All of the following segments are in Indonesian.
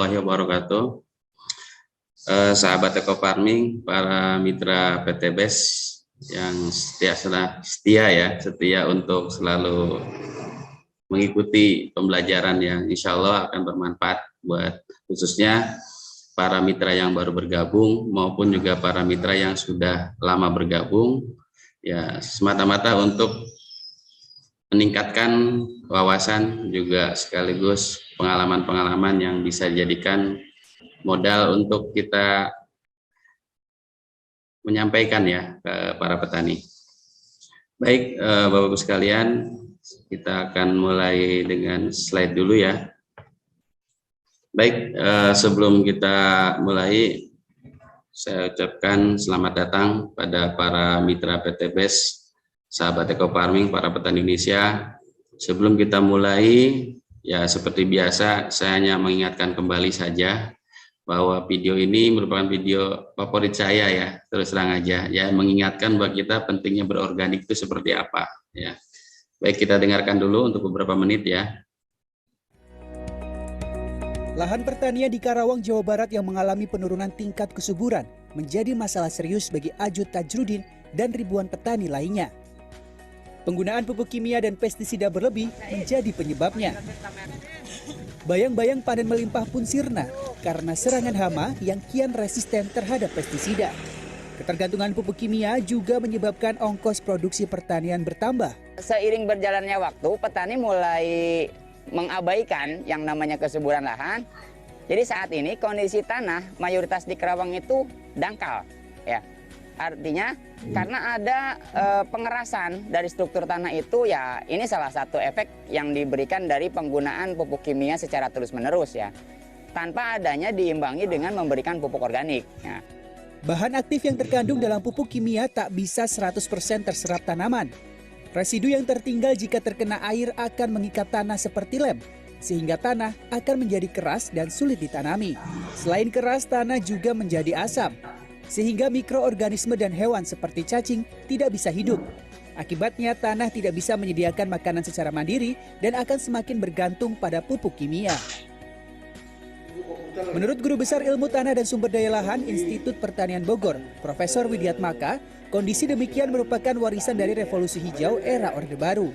warahmatullahi wabarakatuh. Sahabat Eko Farming, para mitra PT BES yang setia untuk selalu mengikuti pembelajaran yang insya Allah akan bermanfaat buat khususnya para mitra yang baru bergabung maupun juga para mitra yang sudah lama bergabung, ya semata-mata untuk meningkatkan wawasan juga sekaligus pengalaman-pengalaman yang bisa dijadikan modal untuk kita menyampaikan ya ke para petani. Baik, Bapak-Ibu sekalian, kita akan mulai dengan slide dulu ya. Baik, sebelum kita mulai, saya ucapkan selamat datang pada para mitra PT BES, sahabat Eko Farming, para petani Indonesia. Sebelum kita mulai, ya seperti biasa, saya hanya mengingatkan kembali saja bahwa video ini merupakan video favorit saya ya, terus terang aja ya, mengingatkan bahwa kita pentingnya berorganik itu seperti apa ya. Baik, kita dengarkan dulu untuk beberapa menit ya. Lahan pertanian di Karawang, Jawa Barat yang mengalami penurunan tingkat kesuburan menjadi masalah serius bagi Ajud Tajrudin dan ribuan petani lainnya. Penggunaan pupuk kimia dan pestisida berlebih menjadi penyebabnya. Bayang-bayang panen melimpah pun sirna karena serangan hama yang kian resisten terhadap pestisida. Ketergantungan pupuk kimia juga menyebabkan ongkos produksi pertanian bertambah. Seiring berjalannya waktu, petani mulai mengabaikan yang namanya kesuburan lahan. Jadi saat ini kondisi tanah mayoritas di Karawang itu dangkal, ya. Artinya karena ada pengerasan dari struktur tanah itu, ya ini salah satu efek yang diberikan dari penggunaan pupuk kimia secara terus-menerus ya, tanpa adanya diimbangi dengan memberikan pupuk organik. Ya. Bahan aktif yang terkandung dalam pupuk kimia tak bisa 100% terserap tanaman. Residu yang tertinggal jika terkena air akan mengikat tanah seperti lem, sehingga tanah akan menjadi keras dan sulit ditanami. Selain keras, tanah juga menjadi asam, sehingga mikroorganisme dan hewan seperti cacing tidak bisa hidup. Akibatnya tanah tidak bisa menyediakan makanan secara mandiri dan akan semakin bergantung pada pupuk kimia. Menurut Guru Besar Ilmu Tanah dan Sumber Daya Lahan Institut Pertanian Bogor, Profesor Widiatmaka, kondisi demikian merupakan warisan dari revolusi hijau era Orde Baru.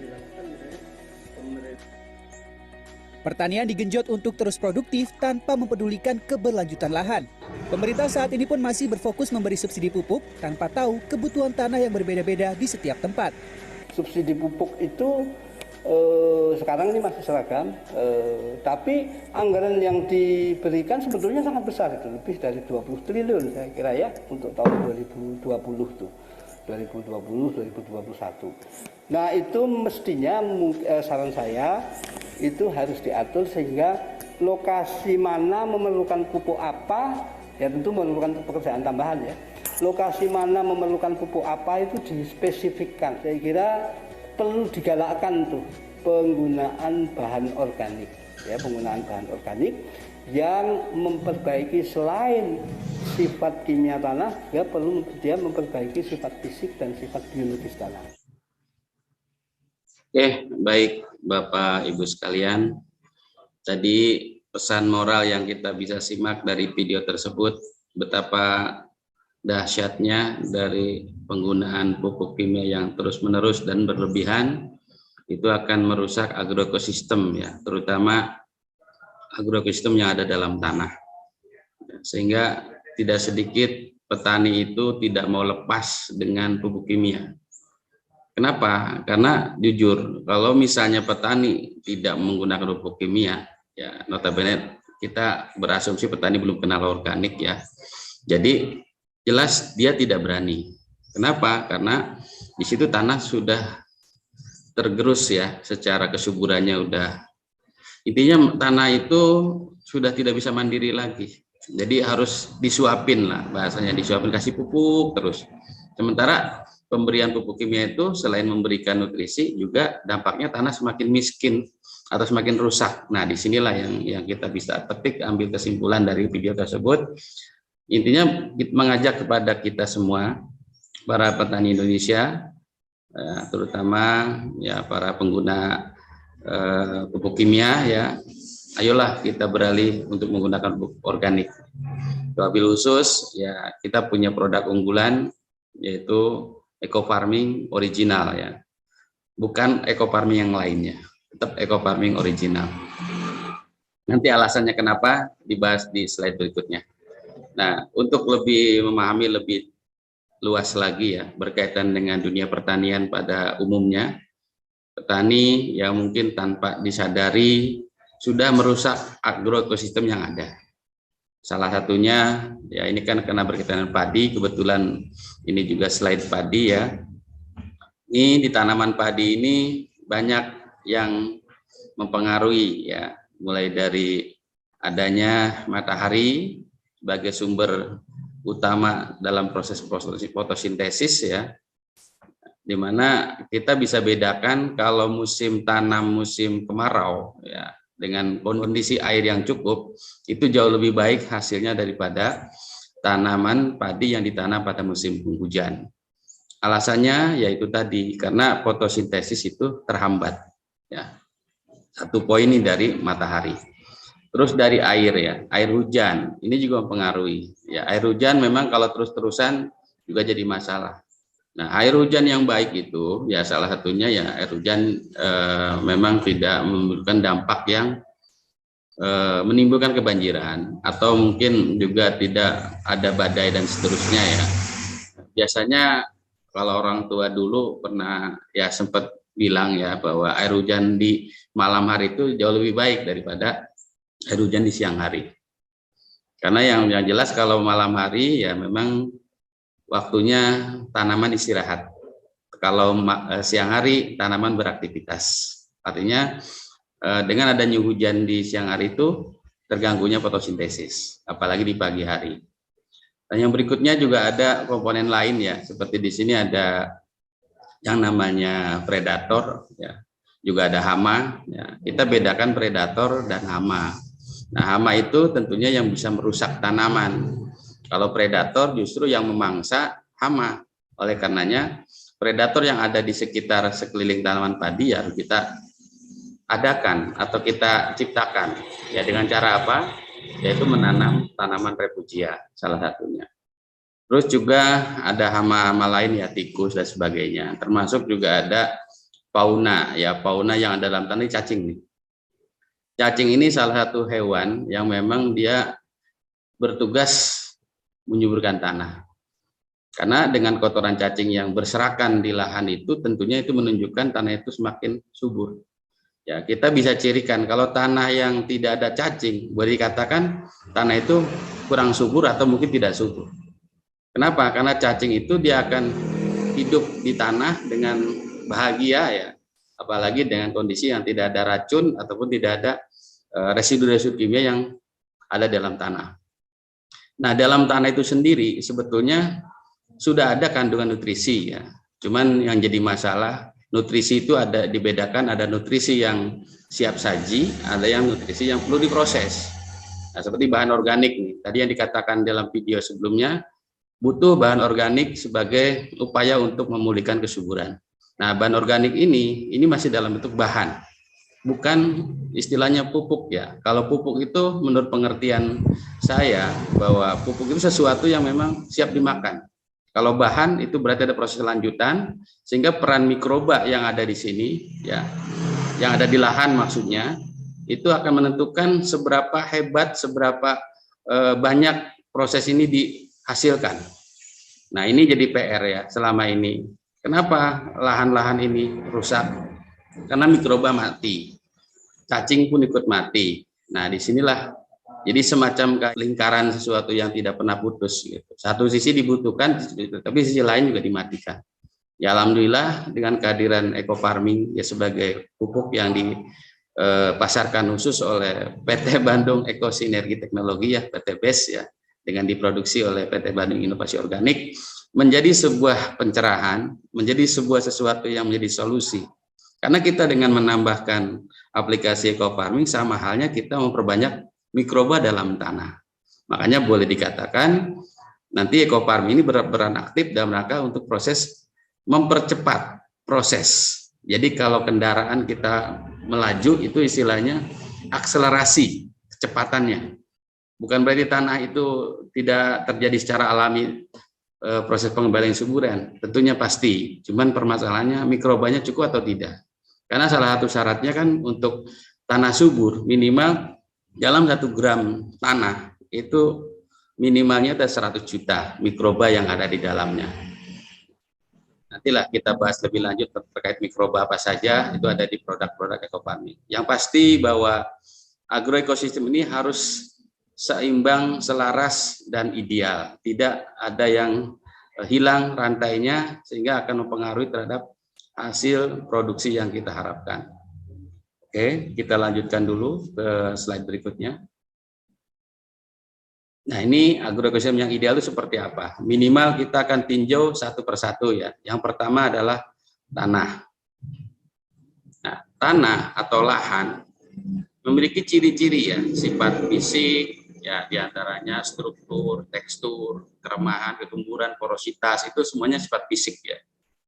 Pertanian digenjot untuk terus produktif tanpa mempedulikan keberlanjutan lahan. Pemerintah saat ini pun masih berfokus memberi subsidi pupuk tanpa tahu kebutuhan tanah yang berbeda-beda di setiap tempat. Subsidi pupuk itu sekarang ini masih seragam, tapi anggaran yang diberikan sebetulnya sangat besar, itu lebih dari 20 triliun saya kira ya, untuk tahun 2020 tuh, 2020-2021. Nah itu mestinya saran saya itu harus diatur sehingga lokasi mana memerlukan pupuk apa, ya tentu memerlukan pekerjaan tambahan ya. Lokasi mana memerlukan pupuk apa itu dispesifikkan. Saya kira perlu digalakkan tuh penggunaan bahan organik, ya penggunaan bahan organik yang memperbaiki selain sifat kimia tanah, ya perlu dia memperbaiki sifat fisik dan sifat biologis tanah. Oke, baik Bapak Ibu sekalian. Tadi pesan moral yang kita bisa simak dari video tersebut, betapa dahsyatnya dari penggunaan pupuk kimia yang terus-menerus dan berlebihan itu akan merusak agroekosistem ya, terutama agroekosistem yang ada dalam tanah. Sehingga tidak sedikit petani itu tidak mau lepas dengan pupuk kimia. Kenapa? Karena jujur, kalau misalnya petani tidak menggunakan pupuk kimia, ya notabene kita berasumsi petani belum kenal organik ya. Jadi jelas dia tidak berani. Kenapa? Karena di situ tanah sudah tergerus ya, secara kesuburannya udah. Intinya tanah itu sudah tidak bisa mandiri lagi. Jadi harus disuapin lah, bahasanya disuapin, kasih pupuk terus. Sementara pemberian pupuk kimia itu selain memberikan nutrisi, juga dampaknya tanah semakin miskin atau semakin rusak. Nah, disinilah yang kita bisa petik, ambil kesimpulan dari video tersebut. Intinya mengajak kepada kita semua, para petani Indonesia, terutama ya para pengguna pupuk kimia ya, ayolah kita beralih untuk menggunakan pupuk organik. Wabil khusus ya kita punya produk unggulan yaitu eco farming original ya, bukan eco farming yang lainnya, tetap eco farming original. Nanti alasannya kenapa dibahas di slide berikutnya. Nah, untuk lebih memahami lebih luas lagi ya berkaitan dengan dunia pertanian pada umumnya, petani yang mungkin tanpa disadari sudah merusak agroekosistem yang ada. Salah satunya ya ini kan karena berkaitan dengan padi, kebetulan ini juga slide padi ya. Ini di tanaman padi ini banyak yang mempengaruhi ya, mulai dari adanya matahari sebagai sumber utama dalam proses fotosintesis ya, di mana kita bisa bedakan kalau musim tanam musim kemarau ya dengan kondisi air yang cukup itu jauh lebih baik hasilnya daripada tanaman padi yang ditanam pada musim penghujan. Alasannya yaitu tadi karena fotosintesis itu terhambat ya. Satu poin ini dari matahari. Terus dari air ya, air hujan ini juga mempengaruhi ya. Air hujan memang kalau terus-terusan juga jadi masalah. Nah, air hujan yang baik itu ya salah satunya ya air hujan memang tidak memberikan dampak yang menimbulkan kebanjiran atau mungkin juga tidak ada badai dan seterusnya ya. Biasanya kalau orang tua dulu pernah ya sempat bilang ya bahwa air hujan di malam hari itu jauh lebih baik daripada air hujan di siang hari. Karena yang jelas kalau malam hari ya memang waktunya tanaman istirahat. Kalau siang hari tanaman beraktivitas. Artinya dengan adanya hujan di siang hari itu terganggunya fotosintesis, apalagi di pagi hari. Dan yang berikutnya juga ada komponen lain ya, seperti di sini ada yang namanya predator ya. Juga ada hama ya. Kita bedakan predator dan hama. Nah, hama itu tentunya yang bisa merusak tanaman. Kalau predator justru yang memangsa hama. Oleh karenanya predator yang ada di sekitar sekeliling tanaman padi ya harus kita adakan atau kita ciptakan. Ya dengan cara apa? Yaitu menanam tanaman refugia salah satunya. Terus juga ada hama-hama lain ya, tikus dan sebagainya. Termasuk juga ada fauna ya, fauna yang ada dalam tanah, cacing nih. Cacing ini salah satu hewan yang memang dia bertugas menyuburkan tanah. Karena dengan kotoran cacing yang berserakan di lahan itu tentunya itu menunjukkan tanah itu semakin subur. Ya, kita bisa cirikan kalau tanah yang tidak ada cacing, boleh dikatakan tanah itu kurang subur atau mungkin tidak subur. Kenapa? Karena cacing itu dia akan hidup di tanah dengan bahagia ya. Apalagi dengan kondisi yang tidak ada racun ataupun tidak ada residu-residu kimia yang ada dalam tanah. Nah, dalam tanah itu sendiri sebetulnya sudah ada kandungan nutrisi ya. Cuman yang jadi masalah nutrisi itu ada dibedakan, ada nutrisi yang siap saji, ada yang nutrisi yang perlu diproses. Nah, seperti bahan organik nih. Tadi yang dikatakan dalam video sebelumnya butuh bahan organik sebagai upaya untuk memulihkan kesuburan. Nah, bahan organik ini masih dalam bentuk bahan. Bukan istilahnya pupuk ya. Kalau pupuk itu menurut pengertian saya bahwa pupuk itu sesuatu yang memang siap dimakan. Kalau bahan itu berarti ada proses lanjutan sehingga peran mikroba yang ada di sini ya, yang ada di lahan maksudnya, itu akan menentukan seberapa hebat, seberapa banyak proses ini dihasilkan. Nah, ini jadi PR ya selama ini. Kenapa lahan-lahan ini rusak? Karena mikroba mati. Cacing pun ikut mati. Nah, disinilah jadi semacam lingkaran sesuatu yang tidak pernah putus gitu. Satu sisi dibutuhkan, tapi sisi lain juga dimatikan. Ya alhamdulillah dengan kehadiran eco farming ya sebagai pupuk yang dipasarkan khusus oleh PT Bandung Eko Sinergi Teknologi ya, PT BES ya, dengan diproduksi oleh PT Bandung Inovasi Organik, menjadi sebuah pencerahan, menjadi sebuah sesuatu yang menjadi solusi. Karena kita dengan menambahkan aplikasi eco farming sama halnya kita memperbanyak mikroba dalam tanah. Makanya boleh dikatakan nanti eco farming ini berperan aktif dalam rangka untuk proses mempercepat proses. Jadi kalau kendaraan kita melaju itu istilahnya akselerasi kecepatannya. Bukan berarti tanah itu tidak terjadi secara alami proses pengembalian suburan, tentunya pasti. Cuman permasalahannya mikrobanya cukup atau tidak. Karena salah satu syaratnya kan untuk tanah subur minimal dalam 1 gram tanah itu minimalnya ada 100 juta mikroba yang ada di dalamnya. Nantilah kita bahas lebih lanjut terkait mikroba apa saja, itu ada di produk-produk ekofarming. Yang pasti bahwa agroekosistem ini harus seimbang, selaras, dan ideal. Tidak ada yang hilang rantainya sehingga akan mempengaruhi terhadap hasil produksi yang kita harapkan. Oke, kita lanjutkan dulu ke slide berikutnya. Nah, ini agroekosistem yang ideal itu seperti apa? Minimal kita akan tinjau satu persatu ya. Yang pertama adalah tanah. Nah, tanah atau lahan memiliki ciri-ciri ya, sifat fisik, ya diantaranya struktur, tekstur, keremahan, ketumburan, porositas, itu semuanya sifat fisik ya.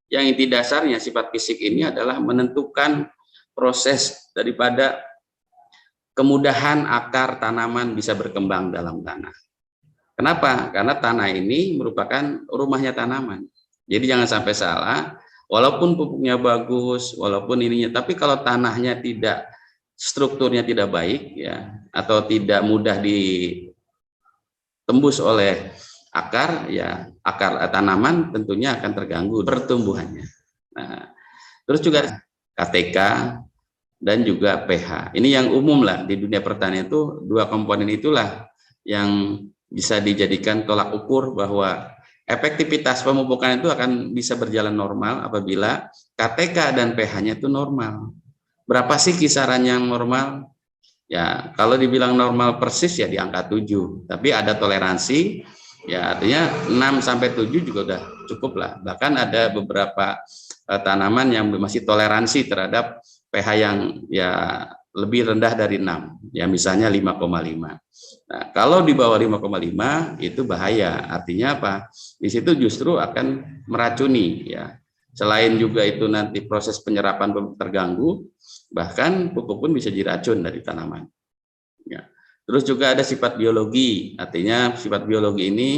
Yang inti dasarnya sifat fisik ini adalah menentukan proses daripada kemudahan akar tanaman bisa berkembang dalam tanah. Kenapa? Karena tanah ini merupakan rumahnya tanaman. Jadi jangan sampai salah, walaupun pupuknya bagus, walaupun ininya, tapi kalau tanahnya tidak, strukturnya tidak baik ya, atau tidak mudah ditembus oleh akar ya, akar tanaman tentunya akan terganggu pertumbuhannya. Nah, terus juga KTK dan juga pH. Ini yang umum lah di dunia pertanian, itu 2 komponen itulah yang bisa dijadikan tolak ukur bahwa efektivitas pemupukan itu akan bisa berjalan normal apabila KTK dan pH-nya itu normal. Berapa sih kisaran yang normal? Ya, kalau dibilang normal persis ya di angka 7, tapi ada toleransi, ya artinya 6 sampai 7 juga udah cukup lah. Bahkan ada beberapa tanaman yang masih toleransi terhadap pH yang ya lebih rendah dari 6, ya misalnya 5,5. Nah, kalau di bawah 5,5 itu bahaya. Artinya apa? Di situ justru akan meracuni ya. Selain juga itu nanti proses penyerapan terganggu, bahkan pupuk pun bisa jadi racun dari tanaman. Ya. Terus juga ada sifat biologi, artinya sifat biologi ini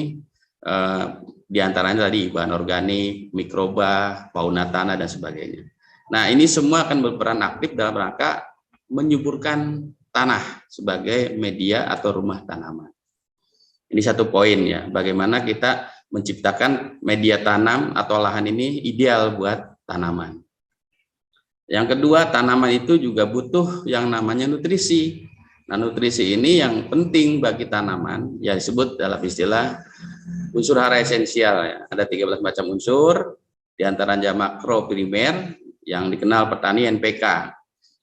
diantaranya tadi bahan organik, mikroba, fauna tanah dan sebagainya. Nah, ini semua akan berperan aktif dalam rangka menyuburkan tanah sebagai media atau rumah tanaman. Ini satu poin ya, bagaimana kita menciptakan media tanam atau lahan ini ideal buat tanaman. Yang kedua, tanaman itu juga butuh yang namanya nutrisi. Nah, nutrisi ini yang penting bagi tanaman, ya disebut dalam istilah unsur hara esensial. Ya. Ada 13 macam unsur, diantaranya makro primer yang dikenal petani NPK.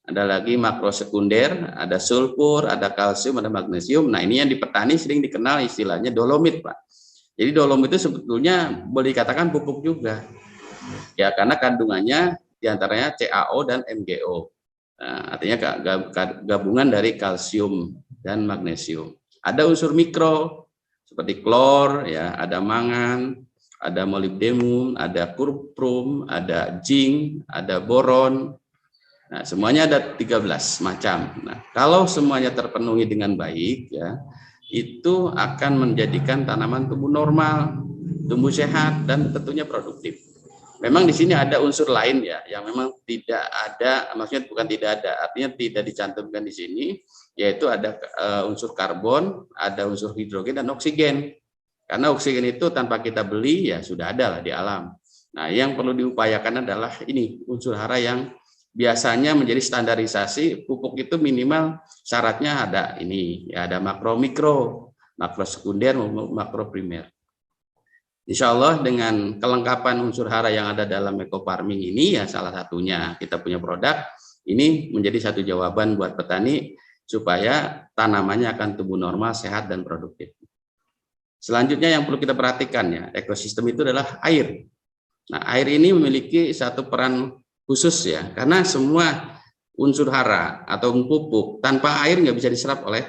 Ada lagi makro sekunder, ada sulfur, ada kalsium, ada magnesium. Nah, ini yang di petani sering dikenal istilahnya dolomit, Pak. Jadi dolomit itu sebetulnya boleh dikatakan pupuk juga. Ya, karena kandungannya diantaranya CaO dan MgO. Nah, artinya gabungan dari kalsium dan magnesium. Ada unsur mikro seperti klor, ya, ada mangan, ada molybdenum, ada kuprum, ada zinc, ada boron. Nah, semuanya ada 13 macam. Nah, kalau semuanya terpenuhi dengan baik, ya, itu akan menjadikan tanaman tumbuh normal, tumbuh sehat, dan tentunya produktif. Memang di sini ada unsur lain ya, yang memang tidak ada, maksudnya bukan tidak ada, artinya tidak dicantumkan di sini, yaitu ada unsur karbon, ada unsur hidrogen dan oksigen. Karena oksigen itu tanpa kita beli ya sudah ada lah di alam. Nah, yang perlu diupayakan adalah ini unsur hara yang biasanya menjadi standarisasi pupuk itu minimal syaratnya ada ini, ya ada makro mikro, makro sekunder, makro primer. Insya Allah dengan kelengkapan unsur hara yang ada dalam ekofarming ini ya salah satunya kita punya produk ini menjadi satu jawaban buat petani supaya tanamannya akan tumbuh normal, sehat dan produktif. Selanjutnya yang perlu kita perhatikan ya ekosistem itu adalah air. Nah, air ini memiliki satu peran khusus ya karena semua unsur hara atau pupuk tanpa air nggak bisa diserap oleh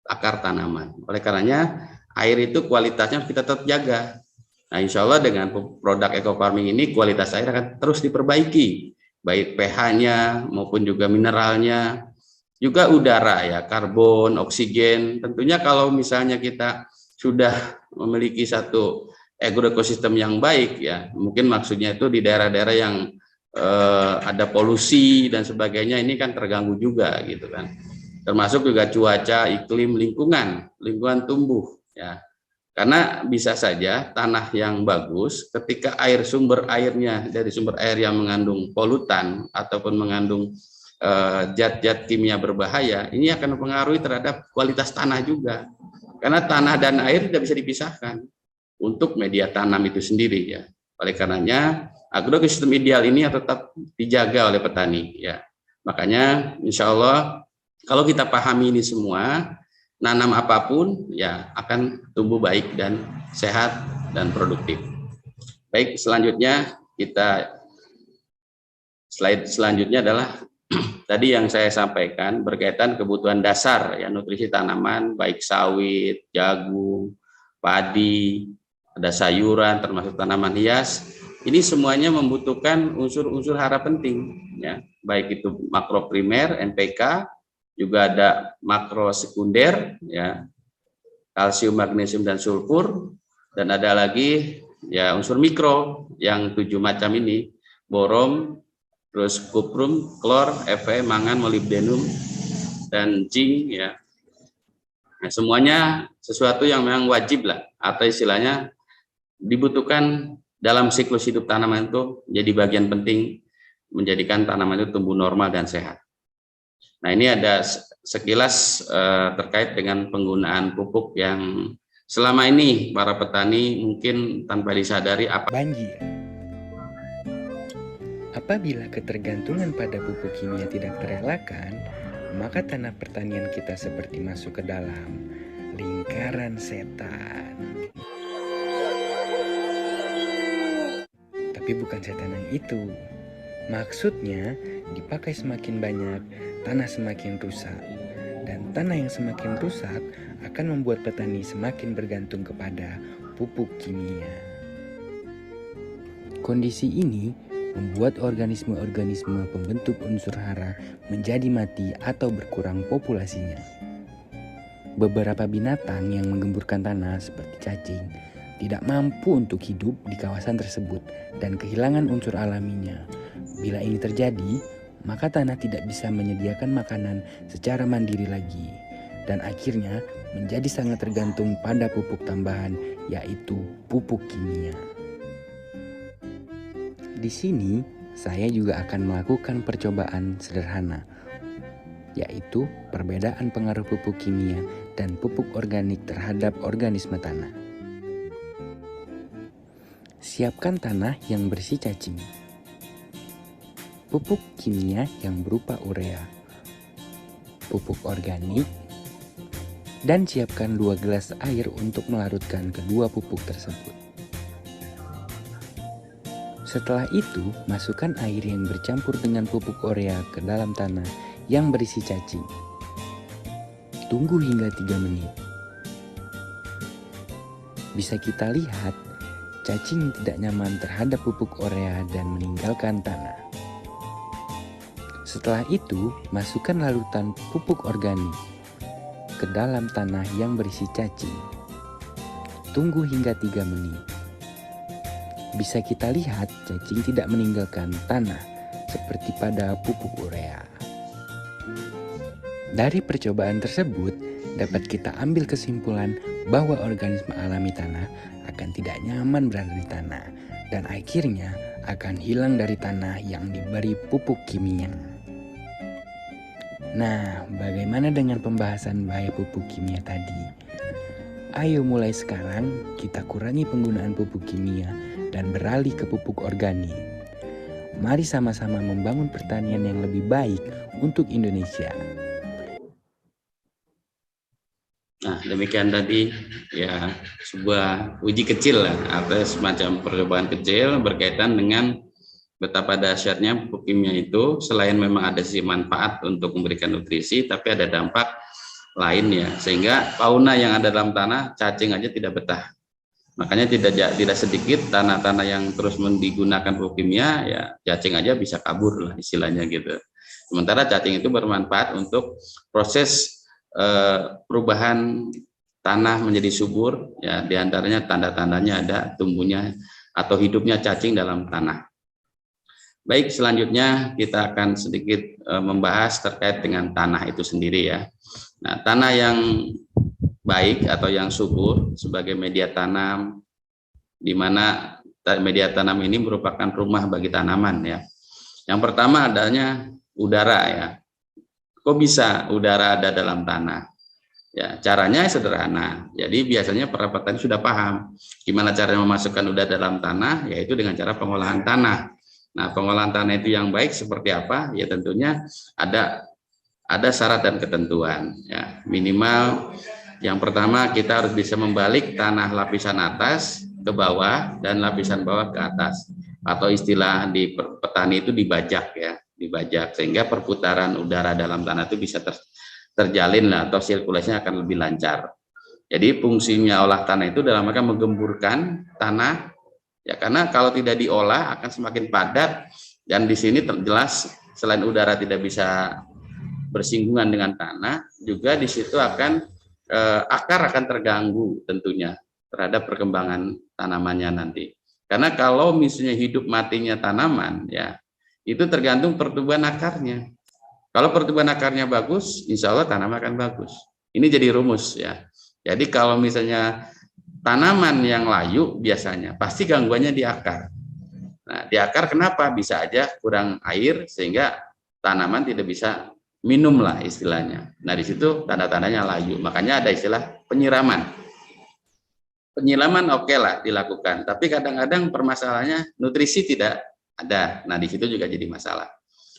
akar tanaman. Oleh karenanya air itu kualitasnya kita tetap jaga. Nah, insya Allah dengan produk ekofarming ini kualitas air akan terus diperbaiki, baik pH-nya maupun juga mineralnya, juga udara ya, karbon, oksigen. Tentunya kalau misalnya kita sudah memiliki satu ekosistem yang baik ya, mungkin maksudnya itu di daerah-daerah yang ada polusi dan sebagainya, ini kan terganggu juga gitu kan. Termasuk juga cuaca, iklim, lingkungan tumbuh ya. Karena bisa saja tanah yang bagus ketika sumber airnya dari sumber air yang mengandung polutan ataupun mengandung zat-zat kimia berbahaya, ini akan mempengaruhi terhadap kualitas tanah juga. Karena tanah dan air tidak bisa dipisahkan untuk media tanam itu sendiri ya. Oleh karenanya agroekosistem ideal ini tetap dijaga oleh petani ya. Makanya insya Allah kalau kita pahami ini semua, nanam apapun ya akan tumbuh baik dan sehat dan produktif. Baik, selanjutnya slide selanjutnya adalah tadi yang saya sampaikan berkaitan kebutuhan dasar ya, nutrisi tanaman baik sawit, jagung, padi, ada sayuran termasuk tanaman hias. Ini semuanya membutuhkan unsur-unsur hara penting ya, baik itu makro primer NPK, juga ada makro sekunder ya, kalsium, magnesium dan sulfur, dan ada lagi ya unsur mikro yang 7 macam ini, boron, terus kuprum, klor, Fe, mangan, molibdenum dan zinc ya. Nah, semuanya sesuatu yang memang wajib lah, atau istilahnya dibutuhkan dalam siklus hidup tanaman itu, jadi bagian penting menjadikan tanaman itu tumbuh normal dan sehat. Nah, ini ada sekilas terkait dengan penggunaan pupuk yang selama ini para petani mungkin tanpa disadari banjir. Apabila ketergantungan pada pupuk kimia tidak terelakkan, maka tanah pertanian kita seperti masuk ke dalam lingkaran setan. Tapi bukan setan yang itu. Maksudnya, dipakai semakin banyak, tanah semakin rusak. Dan tanah yang semakin rusak akan membuat petani semakin bergantung kepada pupuk kimia. Kondisi ini membuat organisme-organisme pembentuk unsur hara menjadi mati atau berkurang populasinya. Beberapa binatang yang menggemburkan tanah seperti cacing tidak mampu untuk hidup di kawasan tersebut dan kehilangan unsur alaminya. Bila ini terjadi, maka tanah tidak bisa menyediakan makanan secara mandiri lagi dan akhirnya menjadi sangat tergantung pada pupuk tambahan, yaitu pupuk kimia. Di sini saya juga akan melakukan percobaan sederhana, yaitu perbedaan pengaruh pupuk kimia dan pupuk organik terhadap organisme tanah. Siapkan tanah yang bersih cacing, pupuk kimia yang berupa urea, pupuk organik, dan siapkan 2 gelas air untuk melarutkan kedua pupuk tersebut. Setelah itu, masukkan air yang bercampur dengan pupuk urea ke dalam tanah yang berisi cacing. Tunggu hingga 3 menit. Bisa kita lihat, cacing tidak nyaman terhadap pupuk urea dan meninggalkan tanah. Setelah itu, masukkan larutan pupuk organik ke dalam tanah yang berisi cacing. Tunggu hingga 3 menit. Bisa kita lihat cacing tidak meninggalkan tanah seperti pada pupuk urea. Dari percobaan tersebut, dapat kita ambil kesimpulan bahwa organisme alami tanah akan tidak nyaman berada di tanah dan akhirnya akan hilang dari tanah yang diberi pupuk kimia. Nah, bagaimana dengan pembahasan bahaya pupuk kimia tadi? Ayo mulai sekarang kita kurangi penggunaan pupuk kimia dan beralih ke pupuk organik. Mari sama-sama membangun pertanian yang lebih baik untuk Indonesia. Nah, demikian tadi ya sebuah uji kecil lah, atau semacam percobaan kecil berkaitan dengan betapa dahsyatnya pupuk kimia itu. Selain memang ada sisi manfaat untuk memberikan nutrisi, tapi ada dampak lainnya, sehingga fauna yang ada dalam tanah, cacing aja tidak betah. Makanya tidak sedikit tanah-tanah yang terus digunakan pupuk kimia, ya cacing aja bisa kabur lah istilahnya gitu. Sementara cacing itu bermanfaat untuk proses perubahan tanah menjadi subur, ya diantaranya tanda-tandanya ada tumbuhnya atau hidupnya cacing dalam tanah. Baik, selanjutnya kita akan sedikit membahas terkait dengan tanah itu sendiri ya. Nah, tanah yang baik atau yang subur sebagai media tanam, di mana media tanam ini merupakan rumah bagi tanaman ya. Yang pertama adanya udara ya. Kok bisa udara ada dalam tanah? Ya, caranya sederhana. Jadi biasanya para petani sudah paham gimana cara memasukkan udara dalam tanah, yaitu dengan cara pengolahan tanah. Nah, pengolahan tanah itu yang baik seperti apa? Ya tentunya ada syarat dan ketentuan. Ya, minimal yang pertama kita harus bisa membalik tanah lapisan atas ke bawah dan lapisan bawah ke atas. Atau istilah di petani itu dibajak ya, dibajak sehingga perputaran udara dalam tanah itu bisa terjalin lah, atau sirkulasinya akan lebih lancar. Jadi fungsinya olah tanah itu dalam rangka menggemburkan tanah ya, karena kalau tidak diolah akan semakin padat, dan di sini terjelas selain udara tidak bisa bersinggungan dengan tanah, juga di situ akan akar akan terganggu tentunya terhadap perkembangan tanamannya nanti. Karena kalau misalnya hidup matinya tanaman ya, itu tergantung pertumbuhan akarnya. Kalau pertumbuhan akarnya bagus, insya Allah tanaman akan bagus. Ini jadi rumus ya. Jadi kalau misalnya tanaman yang layu biasanya pasti gangguannya di akar. Nah, di akar kenapa? Bisa aja kurang air sehingga tanaman tidak bisa minum lah istilahnya. Nah, di situ tanda-tandanya layu. Makanya ada istilah penyiraman. Penyiraman oke lah dilakukan, tapi kadang-kadang permasalahannya nutrisi tidak ada. Nah, di situ juga jadi masalah.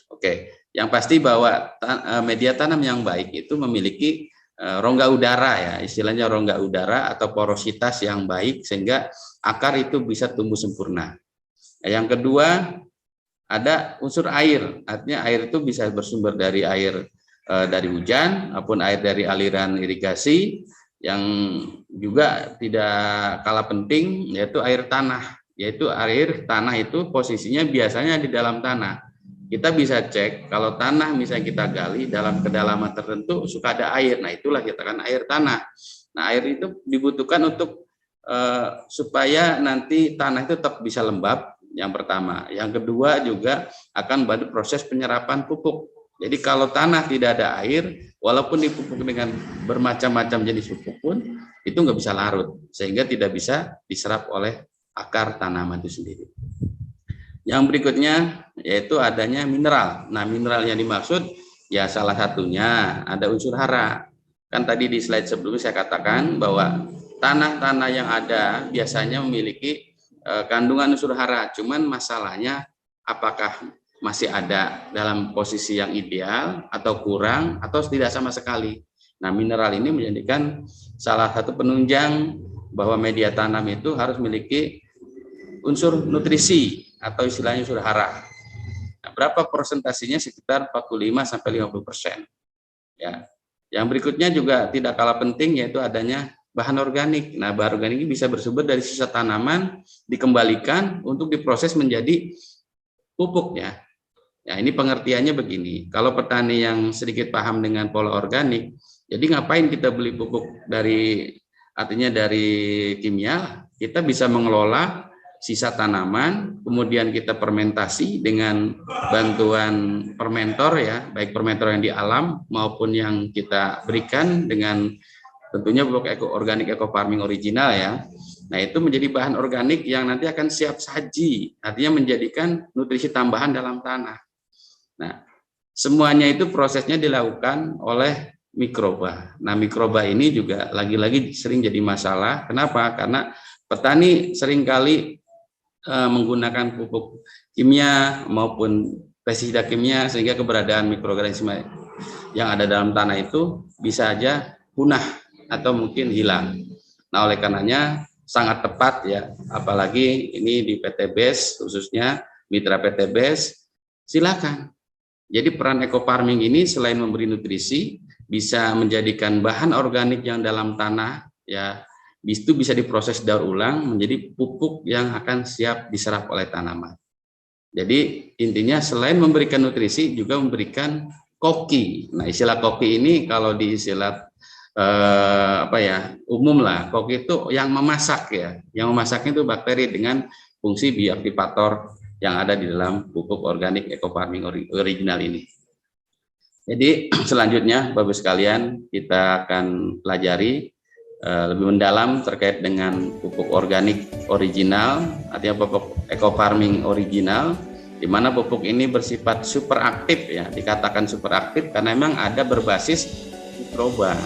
Oke, yang pasti bahwa media tanam yang baik itu memiliki rongga udara ya, istilahnya rongga udara atau porositas yang baik sehingga akar itu bisa tumbuh sempurna. Yang kedua, ada unsur air, artinya air itu bisa bersumber dari air dari hujan maupun air dari aliran irigasi. Yang juga tidak kalah penting yaitu air tanah, yaitu air tanah itu posisinya biasanya di dalam tanah. Kita bisa cek kalau tanah misalnya kita gali dalam kedalaman tertentu suka ada air, nah itulah kita kan air tanah. Nah, air itu dibutuhkan untuk supaya nanti tanah itu tetap bisa lembab, yang pertama. Yang kedua juga akan membantu proses penyerapan pupuk. Jadi kalau tanah tidak ada air, walaupun dipupuk dengan bermacam-macam jenis pupuk pun itu nggak bisa larut, sehingga tidak bisa diserap oleh akar tanaman itu sendiri. Yang berikutnya yaitu adanya mineral. Nah, mineral yang dimaksud ya salah satunya ada unsur hara. Kan tadi di slide sebelumnya saya katakan bahwa tanah-tanah yang ada biasanya memiliki kandungan unsur hara. Cuman masalahnya apakah masih ada dalam posisi yang ideal atau kurang atau tidak sama sekali. Nah, mineral ini menjadikan salah satu penunjang bahwa media tanam itu harus memiliki unsur nutrisi atau istilahnya unsur hara. Nah, berapa persentasinya? Sekitar 45-50%. Ya. Yang berikutnya juga tidak kalah penting yaitu adanya bahan organik. Nah, bahan organik ini bisa bersumber dari sisa tanaman dikembalikan untuk diproses menjadi pupuk ya. Ya, ini pengertiannya begini. Kalau petani yang sedikit paham dengan pola organik, jadi ngapain kita beli pupuk dari kimia? Kita bisa mengelola sisa tanaman, kemudian kita fermentasi dengan bantuan fermentor ya, baik fermentor yang di alam maupun yang kita berikan dengan tentunya pupuk organik eco farming original ya. Nah, itu menjadi bahan organik yang nanti akan siap saji, artinya menjadikan nutrisi tambahan dalam tanah. Nah, semuanya itu prosesnya dilakukan oleh mikroba. Nah, mikroba ini juga lagi-lagi sering jadi masalah. Kenapa? Karena petani seringkali menggunakan pupuk kimia maupun pestisida kimia sehingga keberadaan mikroorganisme yang ada dalam tanah itu bisa aja punah atau mungkin hilang. Nah, oleh karenanya sangat tepat ya, apalagi ini di PT BES khususnya mitra PT BES, silakan. Jadi peran eco farming ini selain memberi nutrisi, bisa menjadikan bahan organik yang dalam tanah ya, itu bisa diproses daur ulang menjadi pupuk yang akan siap diserap oleh tanaman. Jadi intinya selain memberikan nutrisi juga memberikan koki. Nah, istilah koki ini kalau di istilah umum lah, koki itu yang memasak ya. Yang memasaknya itu bakteri dengan fungsi bioaktivator yang ada di dalam pupuk organik eco farming original ini. Jadi selanjutnya Bapak sekalian, kita akan pelajari lebih mendalam terkait dengan pupuk organik original, artinya pupuk eco farming original, di mana pupuk ini bersifat super aktif ya, dikatakan super aktif karena memang ada berbasis mikroba.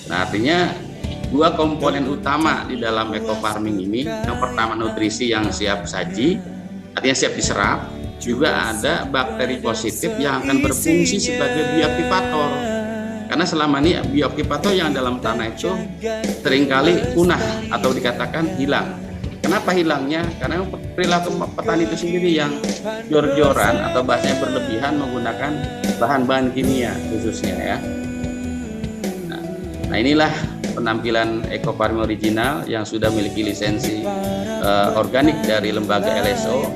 Nah, artinya dua komponen utama di dalam eco farming ini, yang pertama nutrisi yang siap saji, artinya siap diserap, juga ada bakteri positif yang akan berfungsi sebagai bioaktivator. Karena selama ini bioaktivator yang dalam tanah itu seringkali punah atau dikatakan hilang. Kenapa hilangnya? Karena perilaku petani itu sendiri yang jor-joran atau bahasanya berlebihan menggunakan bahan-bahan kimia khususnya ya. Nah, inilah penampilan eco farming original yang sudah memiliki lisensi organik dari lembaga LSO.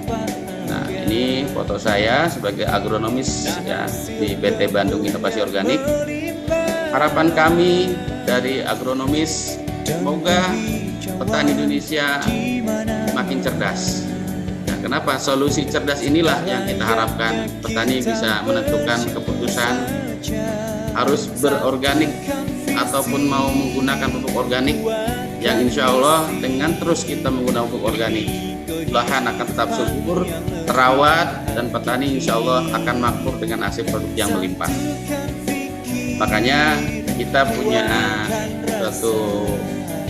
Nah, ini foto saya sebagai agronomis ya di PT Bandung Inovasi Organik. Harapan kami dari agronomis, semoga petani Indonesia makin cerdas. Nah, kenapa? Solusi cerdas inilah yang kita harapkan petani bisa menentukan keputusan harus berorganik ataupun mau menggunakan pupuk organik, yang insya Allah dengan terus kita menggunakan pupuk organik, lahan akan tetap subur, terawat, dan petani insya Allah akan makmur dengan hasil produk yang melimpah. Makanya kita punya satu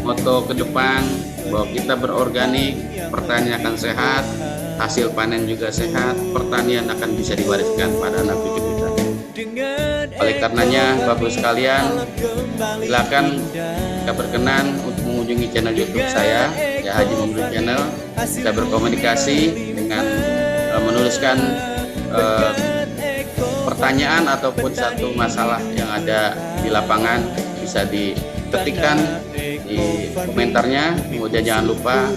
moto ke depan bahwa kita berorganik, pertanian akan sehat, hasil panen juga sehat, pertanian akan bisa diwariskan pada anak cucu kita. Oleh karenanya, Bapak sekalian, silakan jika berkenan untuk mengunjungi channel YouTube saya, ya Haji Mamrud Channel. Kita berkomunikasi dengan menuliskan pertanyaan ataupun satu masalah yang ada di lapangan, bisa diketikkan di komentarnya. Kemudian jangan lupa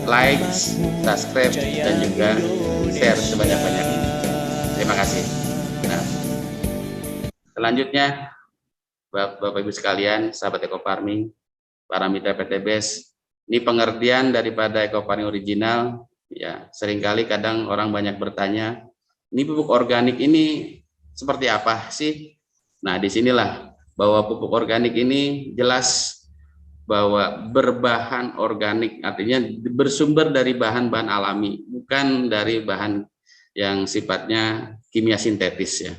like, subscribe, dan juga share sebanyak-banyaknya. Terima kasih. Nah, selanjutnya, Bapak Ibu sekalian, sahabat eco farming, para mitra PTBS, ini pengertian daripada eco farming original. Ya, seringkali kadang orang banyak bertanya, ini pupuk organik ini seperti apa sih? Nah, disinilah bahwa pupuk organik ini jelas bahwa berbahan organik, artinya bersumber dari bahan-bahan alami, bukan dari bahan yang sifatnya kimia sintetis ya.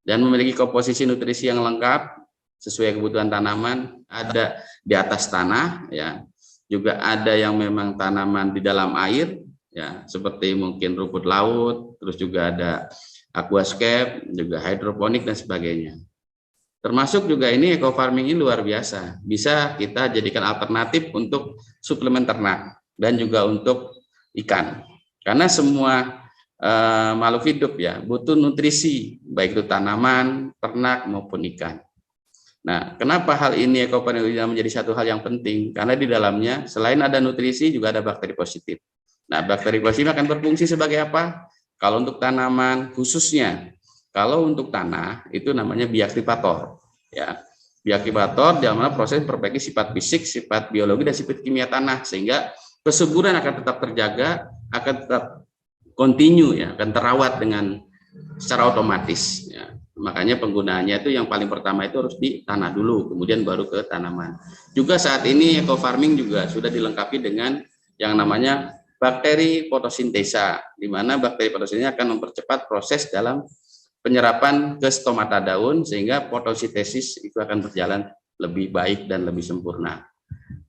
Dan memiliki komposisi nutrisi yang lengkap sesuai kebutuhan tanaman, ada di atas tanah ya, juga ada yang memang tanaman di dalam air ya, seperti mungkin rumput laut, terus juga ada aquascape, juga hidroponik dan sebagainya. Termasuk juga ini eco farming ini luar biasa, bisa kita jadikan alternatif untuk suplemen ternak dan juga untuk ikan. Karena semua makhluk hidup ya butuh nutrisi, baik itu tanaman, ternak maupun ikan. Nah, kenapa hal ini eco farming menjadi satu hal yang penting? Karena di dalamnya selain ada nutrisi juga ada bakteri positif. Nah, bakteri positif akan berfungsi sebagai apa? Kalau untuk tanaman khususnya, kalau untuk tanah itu namanya bioaktivator ya. Bioaktivator dalam mana proses memperbaiki sifat fisik, sifat biologi dan sifat kimia tanah sehingga kesuburan akan tetap terjaga, akan tetap continue ya, akan terawat dengan secara otomatis ya. Makanya penggunaannya itu yang paling pertama itu harus di tanah dulu, kemudian baru ke tanaman. Juga saat ini eco farming juga sudah dilengkapi dengan yang namanya bakteri fotosintesa, di mana bakteri fotosintesa akan mempercepat proses dalam penyerapan ke stomata daun sehingga fotosintesis itu akan berjalan lebih baik dan lebih sempurna.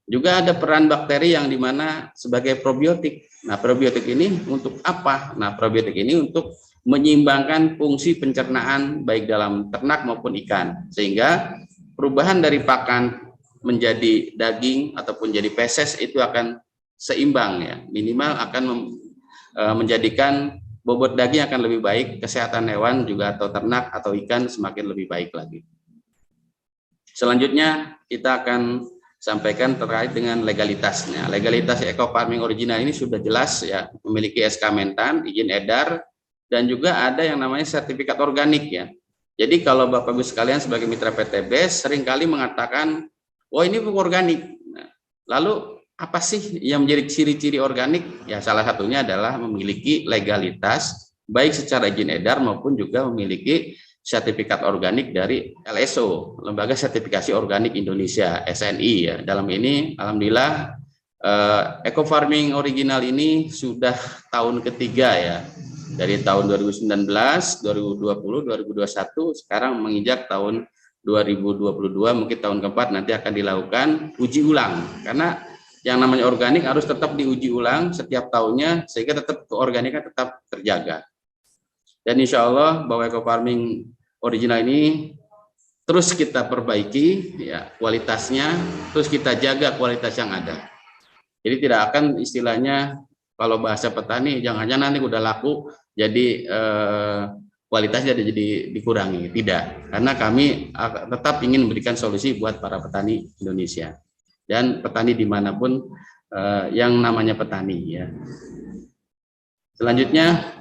Juga ada peran bakteri yang dimana sebagai probiotik. Nah, probiotik ini untuk apa? Nah, probiotik ini untuk menyeimbangkan fungsi pencernaan baik dalam ternak maupun ikan, sehingga perubahan dari pakan menjadi daging ataupun jadi feses itu akan seimbang ya, minimal akan menjadikan bobot daging akan lebih baik, kesehatan hewan juga atau ternak atau ikan semakin lebih baik lagi. Selanjutnya kita akan sampaikan terkait dengan legalitasnya. Legalitas eco farming original ini sudah jelas ya, memiliki SK Mentan, izin edar, dan juga ada yang namanya sertifikat organik ya. Jadi kalau Bapak Ibu sekalian sebagai mitra PTBS seringkali mengatakan, oh ini pupuk organik. Nah, lalu apa sih yang menjadi ciri-ciri organik? Ya salah satunya adalah memiliki legalitas baik secara izin edar maupun juga memiliki sertifikat organik dari LSO, Lembaga Sertifikasi Organik Indonesia, SNI ya. Dalam ini alhamdulillah eco farming original ini sudah tahun ketiga ya. Dari tahun 2019, 2020, 2021 sekarang menginjak tahun 2022, mungkin tahun keempat nanti akan dilakukan uji ulang. Karena yang namanya organik harus tetap diuji ulang setiap tahunnya sehingga tetap keorganikan tetap terjaga. Dan insya Allah bahwa eco farming original ini terus kita perbaiki ya kualitasnya, terus kita jaga kualitas yang ada. Jadi tidak akan istilahnya kalau bahasa petani jangan-jangan nanti udah laku jadi kualitasnya jadi dikurangi. Tidak, karena kami tetap ingin memberikan solusi buat para petani Indonesia dan petani dimanapun yang namanya petani ya. Selanjutnya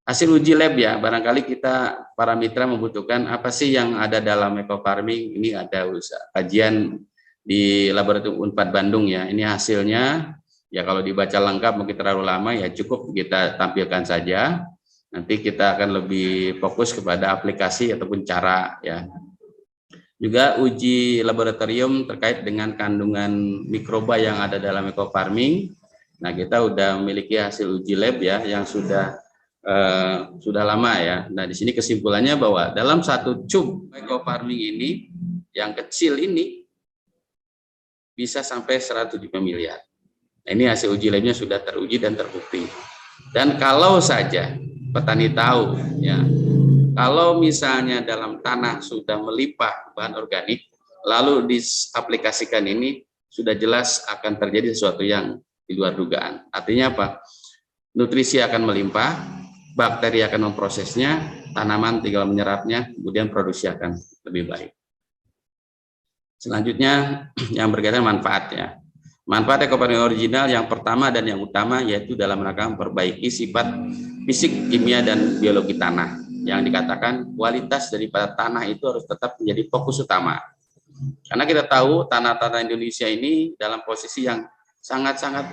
hasil uji lab ya, barangkali kita para mitra membutuhkan apa sih yang ada dalam eco farming. Ini ada kajian di Laboratorium Unpad Bandung ya, ini hasilnya ya. Kalau dibaca lengkap mungkin terlalu lama ya, cukup kita tampilkan saja. Nanti kita akan lebih fokus kepada aplikasi ataupun cara ya. Juga uji laboratorium terkait dengan kandungan mikroba yang ada dalam eco farming. Nah, kita udah memiliki hasil uji lab ya yang sudah lama ya. Nah, di sini kesimpulannya bahwa dalam satu cub eco farming ini yang kecil ini bisa sampai 105 miliar. Nah, ini hasil uji labnya sudah teruji dan terbukti. Dan kalau saja petani tahu ya, kalau misalnya dalam tanah sudah melimpah bahan organik lalu diaplikasikan ini, sudah jelas akan terjadi sesuatu yang di luar dugaan. Artinya apa? Nutrisi akan melimpah, bakteri akan memprosesnya, tanaman tinggal menyerapnya, kemudian produksi akan lebih baik. Selanjutnya yang berkaitan manfaat ya. Manfaat eco farming original yang pertama dan yang utama yaitu dalam rangka memperbaiki sifat fisik, kimia, dan biologi tanah. Yang dikatakan kualitas daripada tanah itu harus tetap menjadi fokus utama. Karena kita tahu tanah-tanah Indonesia ini dalam posisi yang sangat-sangat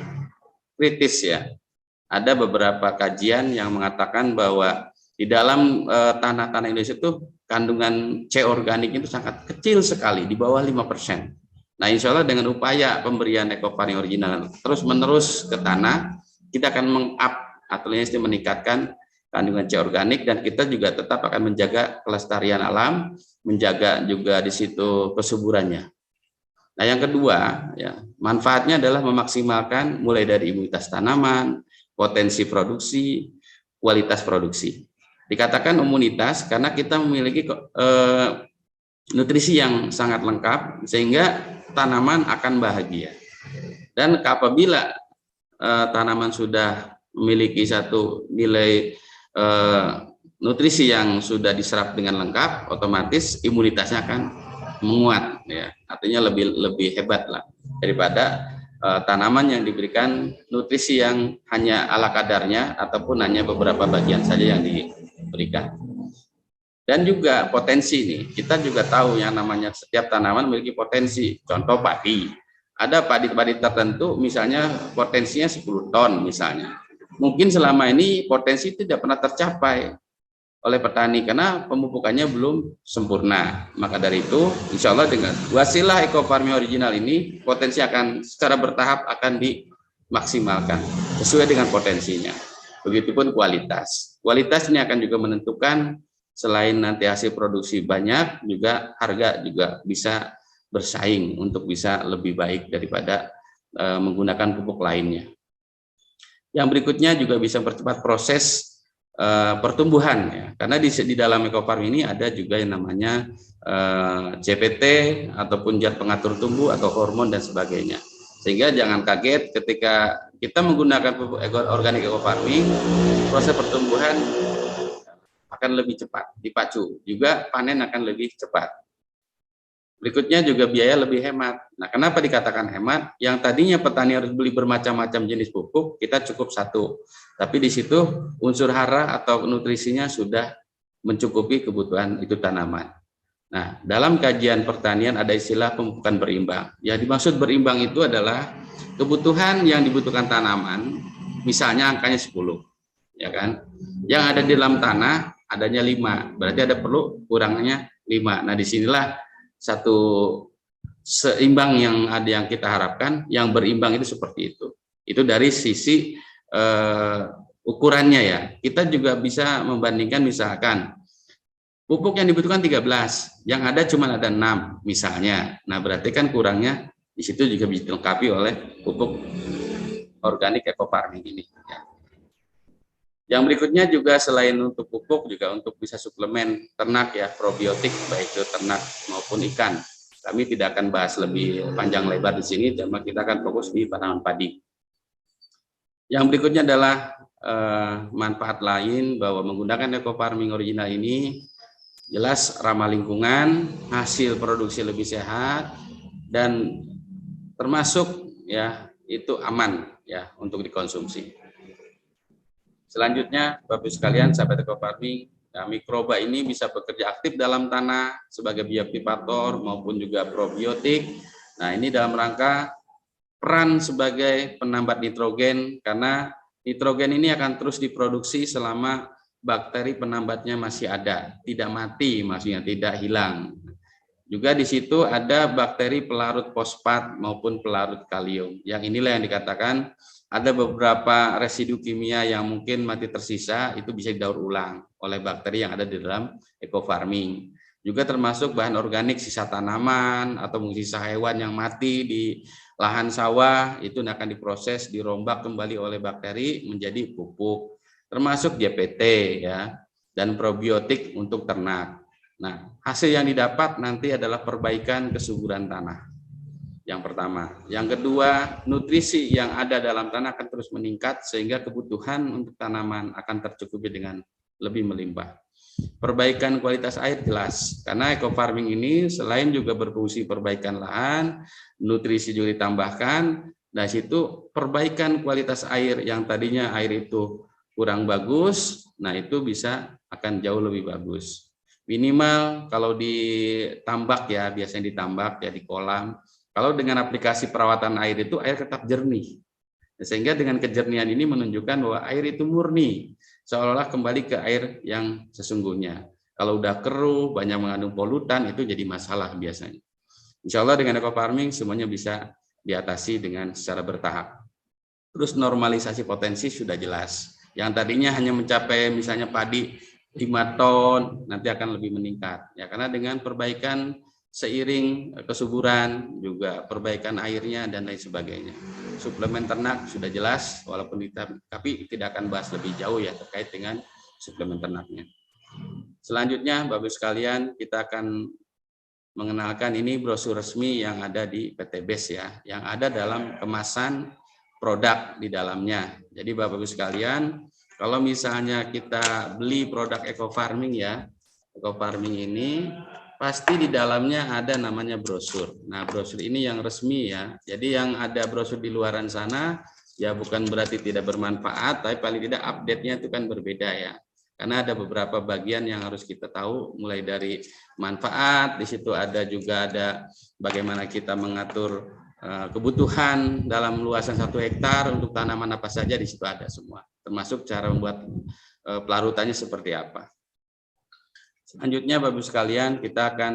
kritis ya. Ada beberapa kajian yang mengatakan bahwa di dalam tanah-tanah Indonesia itu kandungan C organik itu sangat kecil sekali, di bawah 5%. Nah, insya Allah dengan upaya pemberian eco farming original terus-menerus ke tanah, kita akan meng-up atau meningkatkan kandungan C organik, dan kita juga tetap akan menjaga kelestarian alam, menjaga juga di situ kesuburannya. Nah, yang kedua, ya, manfaatnya adalah memaksimalkan mulai dari imunitas tanaman, potensi produksi, kualitas produksi. Dikatakan imunitas karena kita memiliki nutrisi yang sangat lengkap sehingga tanaman akan bahagia. Dan apabila tanaman sudah memiliki satu nilai nutrisi yang sudah diserap dengan lengkap, otomatis imunitasnya akan menguat ya. Artinya lebih hebat lah daripada tanaman yang diberikan nutrisi yang hanya ala kadarnya ataupun hanya beberapa bagian saja yang diberikan. Dan juga potensi nih, kita juga tahu yang namanya setiap tanaman memiliki potensi. Contoh padi, ada padi-padi tertentu misalnya potensinya 10 ton misalnya. Mungkin selama ini potensi tidak pernah tercapai oleh petani karena pemupukannya belum sempurna. Maka dari itu, insya Allah dengan wasilah eco farming original ini, potensi akan secara bertahap akan dimaksimalkan sesuai dengan potensinya. Begitupun kualitas. Kualitas ini akan juga menentukan selain nanti hasil produksi banyak, juga harga juga bisa bersaing untuk bisa lebih baik daripada menggunakan pupuk lainnya. Yang berikutnya juga bisa mempercepat proses pertumbuhan ya, karena di dalam eco farming ini ada juga yang namanya CPT ataupun zat pengatur tumbuh atau hormon dan sebagainya, sehingga jangan kaget ketika kita menggunakan pupuk organik eco farming, proses pertumbuhan akan lebih cepat dipacu, juga panen akan lebih cepat. Berikutnya juga biaya lebih hemat. Nah, kenapa dikatakan hemat? Yang tadinya petani harus beli bermacam-macam jenis pupuk, kita cukup satu. Tapi di situ unsur hara atau nutrisinya sudah mencukupi kebutuhan itu tanaman. Nah, dalam kajian pertanian ada istilah pemupukan berimbang. Yang dimaksud berimbang itu adalah kebutuhan yang dibutuhkan tanaman, misalnya angkanya 10, ya kan? Yang ada di dalam tanah adanya 5, berarti ada perlu kurangnya 5. Nah, disinilah satu seimbang yang ada yang kita harapkan, yang berimbang itu seperti itu. Itu dari sisi ukurannya ya. Kita juga bisa membandingkan misalkan pupuk yang dibutuhkan 13, yang ada cuma ada 6 misalnya. Nah, berarti kan kurangnya di situ juga bisa dilengkapi oleh pupuk organik eco farming ini. Ya. Yang berikutnya juga selain untuk pupuk juga untuk bisa suplemen ternak ya, probiotik baik itu ternak maupun ikan. Kami tidak akan bahas lebih panjang lebar di sini, cuma kita akan fokus di tanaman padi. Yang berikutnya adalah manfaat lain bahwa menggunakan eco farming original ini jelas ramah lingkungan, hasil produksi lebih sehat, dan termasuk ya itu aman ya untuk dikonsumsi. Selanjutnya, Bapak Ibu sekalian, sahabat eco farming, nah, mikroba ini bisa bekerja aktif dalam tanah sebagai bioaktivator maupun juga probiotik. Nah, ini dalam rangka peran sebagai penambat nitrogen, karena nitrogen ini akan terus diproduksi selama bakteri penambatnya masih ada, tidak mati, maksudnya tidak hilang. Juga di situ ada bakteri pelarut fosfat maupun pelarut kalium. Yang inilah yang dikatakan ada beberapa residu kimia yang mungkin mati tersisa, itu bisa didaur ulang oleh bakteri yang ada di dalam eco farming. Juga termasuk bahan organik sisa tanaman atau mungkin sisa hewan yang mati di lahan sawah, itu akan diproses, dirombak kembali oleh bakteri menjadi pupuk. Termasuk JPT ya, dan probiotik untuk ternak. Nah, hasil yang didapat nanti adalah perbaikan kesuburan tanah. Yang pertama. Yang kedua, nutrisi yang ada dalam tanah akan terus meningkat sehingga kebutuhan untuk tanaman akan tercukupi dengan lebih melimpah. Perbaikan kualitas air jelas, karena eco farming ini selain juga berfungsi perbaikan lahan, nutrisi juga ditambahkan. Dari situ perbaikan kualitas air yang tadinya air itu kurang bagus, nah itu bisa akan jauh lebih bagus. Minimal kalau ditambak ya, biasanya ditambak ya di kolam. Kalau dengan aplikasi perawatan air itu air tetap jernih. Sehingga dengan kejernihan ini menunjukkan bahwa air itu murni, seolah-olah kembali ke air yang sesungguhnya. Kalau udah keruh, banyak mengandung polutan, itu jadi masalah biasanya. Insya Allah dengan eco farming semuanya bisa diatasi dengan secara bertahap. Terus normalisasi potensi sudah jelas. Yang tadinya hanya mencapai misalnya padi 5 ton, nanti akan lebih meningkat. Ya, karena dengan perbaikan seiring kesuburan, juga perbaikan airnya dan lain sebagainya. Suplemen ternak sudah jelas, walaupun tapi tidak akan bahas lebih jauh ya terkait dengan suplemen ternaknya. Selanjutnya, Bapak Ibu sekalian, kita akan mengenalkan ini brosur resmi yang ada di PT BES ya, yang ada dalam kemasan produk di dalamnya. Jadi Bapak Ibu sekalian, kalau misalnya kita beli produk eco farming ya, eco farming ini pasti di dalamnya ada namanya brosur. Nah, brosur ini yang resmi ya. Jadi yang ada brosur di luaran sana ya bukan berarti tidak bermanfaat, tapi paling tidak update-nya itu kan berbeda ya. Karena ada beberapa bagian yang harus kita tahu, mulai dari manfaat, di situ ada bagaimana kita mengatur kebutuhan dalam luasan 1 hektar untuk tanaman apa saja, di situ ada semua. Termasuk cara membuat pelarutannya seperti apa. Selanjutnya Bapak Ibu sekalian, kita akan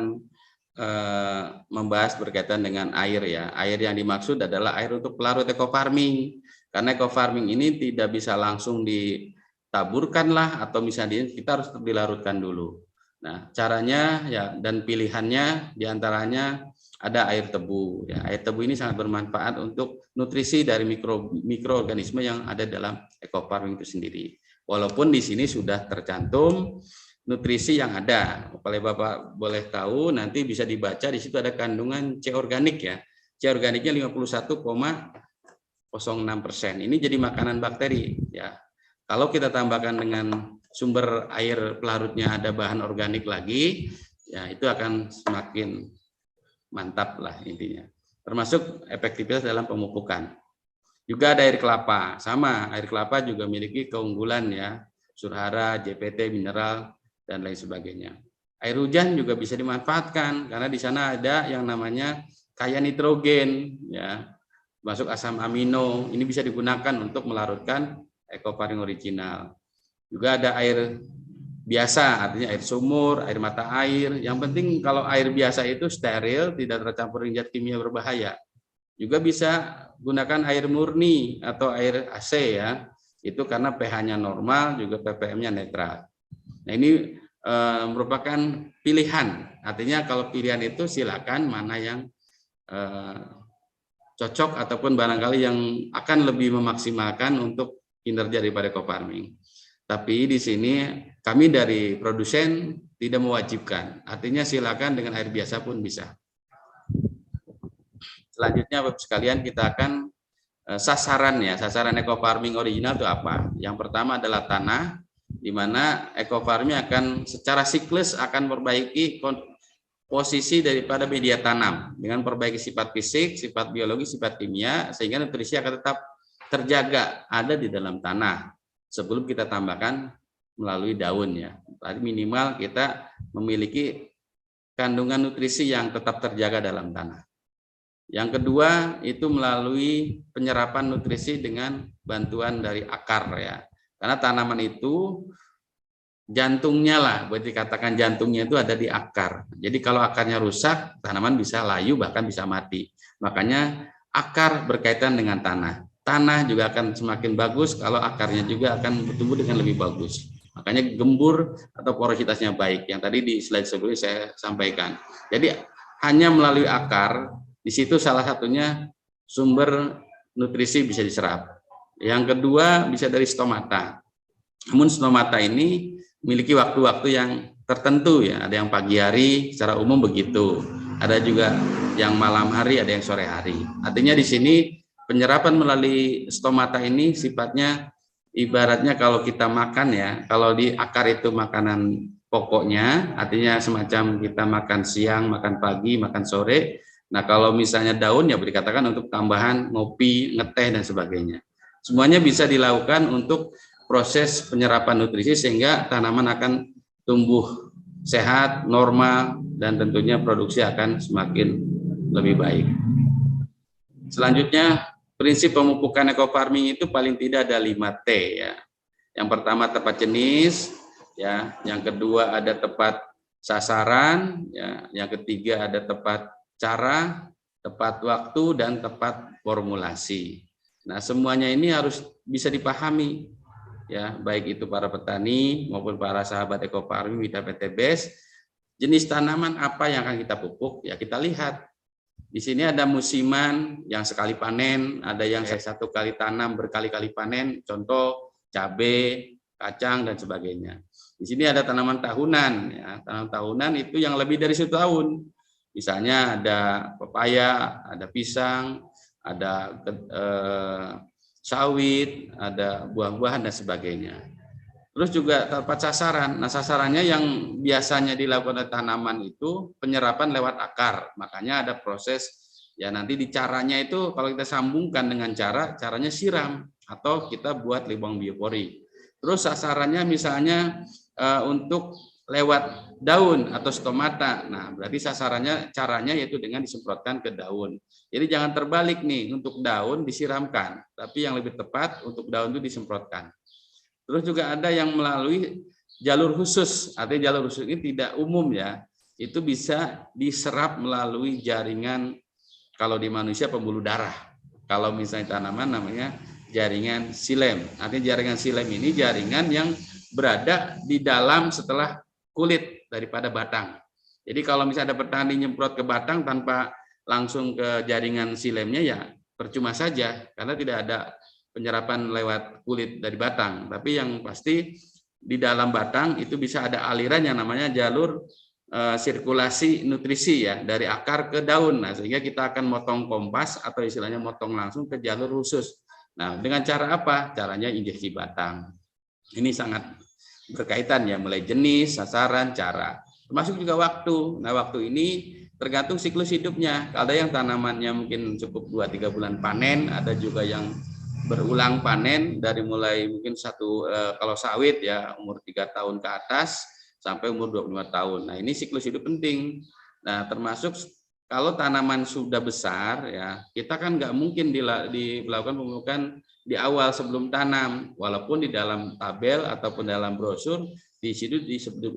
membahas berkaitan dengan air ya. Air yang dimaksud adalah air untuk pelarut eco farming. Karena eco farming ini tidak bisa langsung ditaburkan lah, atau misalnya kita harus dilarutkan dulu. Nah, caranya ya dan pilihannya diantaranya ada air tebu. Ya, air tebu ini sangat bermanfaat untuk nutrisi dari mikroorganisme yang ada dalam eco farming itu sendiri. Walaupun di sini sudah tercantum nutrisi yang ada. Kalau Bapak boleh tahu, nanti bisa dibaca di situ ada kandungan C organik ya. C organiknya 51,06%. Ini jadi makanan bakteri ya. Kalau kita tambahkan dengan sumber air pelarutnya ada bahan organik lagi, ya itu akan semakin mantap lah intinya. Termasuk efektivitas dalam pemupukan. Juga ada air kelapa, sama air kelapa juga memiliki keunggulan ya, unsur hara, JPT, mineral, dan lain sebagainya. Air hujan juga bisa dimanfaatkan karena di sana ada yang namanya kaya nitrogen, ya, masuk asam amino. Ini bisa digunakan untuk melarutkan ekofarming original. Juga ada air biasa, artinya air sumur, air mata air. Yang penting kalau air biasa itu steril, tidak tercampur zat kimia berbahaya. Juga bisa gunakan air murni atau air AC ya. Itu karena pH-nya normal, juga ppm-nya netral. Nah, ini merupakan pilihan. Artinya kalau pilihan itu silakan mana yang cocok ataupun barangkali yang akan lebih memaksimalkan untuk kinerja daripada ekofarming. Tapi di sini kami dari produsen tidak mewajibkan. Artinya silakan dengan air biasa pun bisa. Selanjutnya Bapak sekalian kita akan sasaran ya. Sasaran ekofarming original itu apa? Yang pertama adalah tanah, di mana ekofarming akan secara siklus akan memperbaiki posisi daripada media tanam dengan perbaiki sifat fisik, sifat biologi, sifat kimia, sehingga nutrisi akan tetap terjaga ada di dalam tanah sebelum kita tambahkan melalui daun ya. Tadi minimal kita memiliki kandungan nutrisi yang tetap terjaga dalam tanah. Yang kedua itu melalui penyerapan nutrisi dengan bantuan dari akar ya. Karena tanaman itu jantungnya lah, berarti katakan jantungnya itu ada di akar. Jadi kalau akarnya rusak, tanaman bisa layu bahkan bisa mati. Makanya akar berkaitan dengan tanah. Tanah juga akan semakin bagus kalau akarnya juga akan bertumbuh dengan lebih bagus. Makanya gembur atau porositasnya baik. Yang tadi di slide sebelumnya saya sampaikan. Jadi hanya melalui akar, di situ salah satunya sumber nutrisi bisa diserap. Yang kedua bisa dari stomata. Namun stomata ini memiliki waktu-waktu yang tertentu ya. Ada yang pagi hari, secara umum begitu. Ada juga yang malam hari, ada yang sore hari. Artinya di sini penyerapan melalui stomata ini sifatnya ibaratnya kalau kita makan ya. Kalau di akar itu makanan pokoknya, artinya semacam kita makan siang, makan pagi, makan sore. Nah kalau misalnya daun ya dikatakan untuk tambahan ngopi, ngeteh dan sebagainya. Semuanya bisa dilakukan untuk proses penyerapan nutrisi sehingga tanaman akan tumbuh sehat, normal, dan tentunya produksi akan semakin lebih baik. Selanjutnya, prinsip pemupukan ekofarming itu paling tidak ada 5T ya. Yang pertama tepat jenis, ya. Yang kedua ada tepat sasaran, ya. Yang ketiga ada tepat cara, tepat waktu, dan tepat formulasi. Nah, semuanya ini harus bisa dipahami, ya, baik itu para petani maupun para sahabat ekofarming Mitra PT BES. Jenis tanaman apa yang akan kita pupuk, ya kita lihat. Di sini ada musiman yang sekali panen, ada yang satu kali tanam berkali-kali panen, contoh cabai, kacang, dan sebagainya. Di sini ada tanaman tahunan, ya, tanaman tahunan itu yang lebih dari 1 tahun. Misalnya ada pepaya, ada pisang, ada sawit, ada buah-buahan dan sebagainya. Terus juga tepat sasaran. Nah, sasarannya yang biasanya dilakukan oleh tanaman itu penyerapan lewat akar. Makanya ada proses ya nanti di caranya itu kalau kita sambungkan dengan caranya siram atau kita buat libang biopori. Terus sasarannya misalnya untuk lewat daun atau stomata. Nah, berarti sasarannya caranya yaitu dengan disemprotkan ke daun. Jadi jangan terbalik nih, untuk daun disiramkan, tapi yang lebih tepat untuk daun itu disemprotkan. Terus juga ada yang melalui jalur khusus, artinya jalur khusus ini tidak umum ya. Itu bisa diserap melalui jaringan, kalau di manusia pembuluh darah. Kalau misalnya tanaman namanya jaringan silem. Artinya jaringan silem ini jaringan yang berada di dalam setelah kulit daripada batang. Jadi kalau misalnya ada petani nyemprot ke batang tanpa langsung ke jaringan silemnya ya percuma saja karena tidak ada penyerapan lewat kulit dari batang. Tapi yang pasti di dalam batang itu bisa ada aliran yang namanya jalur sirkulasi nutrisi ya dari akar ke daun. Nah, sehingga kita akan motong kompas atau istilahnya motong langsung ke jalur khusus. Nah, dengan cara apa? Caranya injeksi batang. Ini sangat berkaitan ya, mulai jenis, sasaran, cara, termasuk juga waktu. Nah, waktu ini tergantung siklus hidupnya. Ada yang tanamannya mungkin cukup 2-3 bulan panen, ada juga yang berulang panen dari mulai mungkin kalau sawit ya umur 3 tahun ke atas sampai umur 25 tahun. Nah, ini siklus hidup penting. Nah, termasuk kalau tanaman sudah besar ya, kita kan nggak mungkin dilakukan pemupukan di awal sebelum tanam, walaupun di dalam tabel ataupun dalam brosur di situ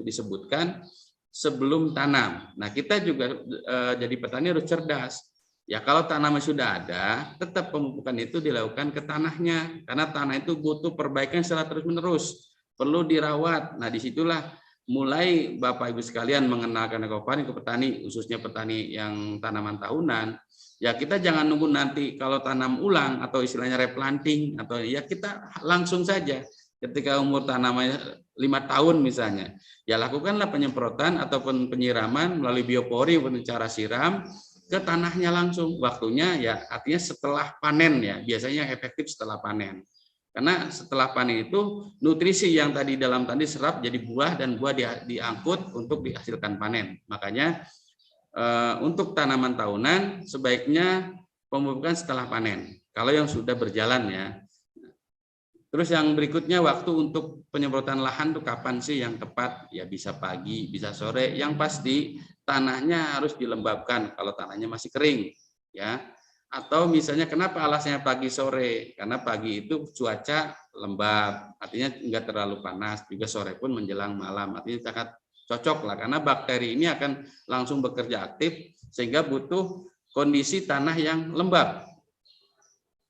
disebutkan sebelum tanam. Nah, kita juga jadi petani harus cerdas. Ya, kalau tanaman sudah ada, tetap pemupukan itu dilakukan ke tanahnya, karena tanah itu butuh perbaikan secara terus-menerus, perlu dirawat. Nah, disitulah mulai Bapak Ibu sekalian mengenalkan ekofarming ke petani, khususnya petani yang tanaman tahunan. Ya, kita jangan nunggu nanti kalau tanam ulang atau istilahnya replanting, atau ya kita langsung saja ketika umur tanamannya 5 tahun misalnya, ya lakukanlah penyemprotan ataupun penyiraman melalui biopori untuk cara siram ke tanahnya langsung. Waktunya ya artinya setelah panen ya, biasanya efektif setelah panen. Karena setelah panen itu nutrisi yang tadi dalam tadi serap jadi buah, dan buah diangkut untuk dihasilkan panen. Makanya untuk tanaman tahunan sebaiknya pemupukan setelah panen. Kalau yang sudah berjalan ya. Terus yang berikutnya, waktu untuk penyemprotan lahan tuh kapan sih yang tepat? Ya bisa pagi, bisa sore. Yang pasti tanahnya harus dilembabkan kalau tanahnya masih kering, ya. Atau misalnya kenapa alasannya pagi sore? Karena pagi itu cuaca lembab, artinya enggak terlalu panas. Juga sore pun menjelang malam, artinya sangat cocok lah. Karena bakteri ini akan langsung bekerja aktif sehingga butuh kondisi tanah yang lembab.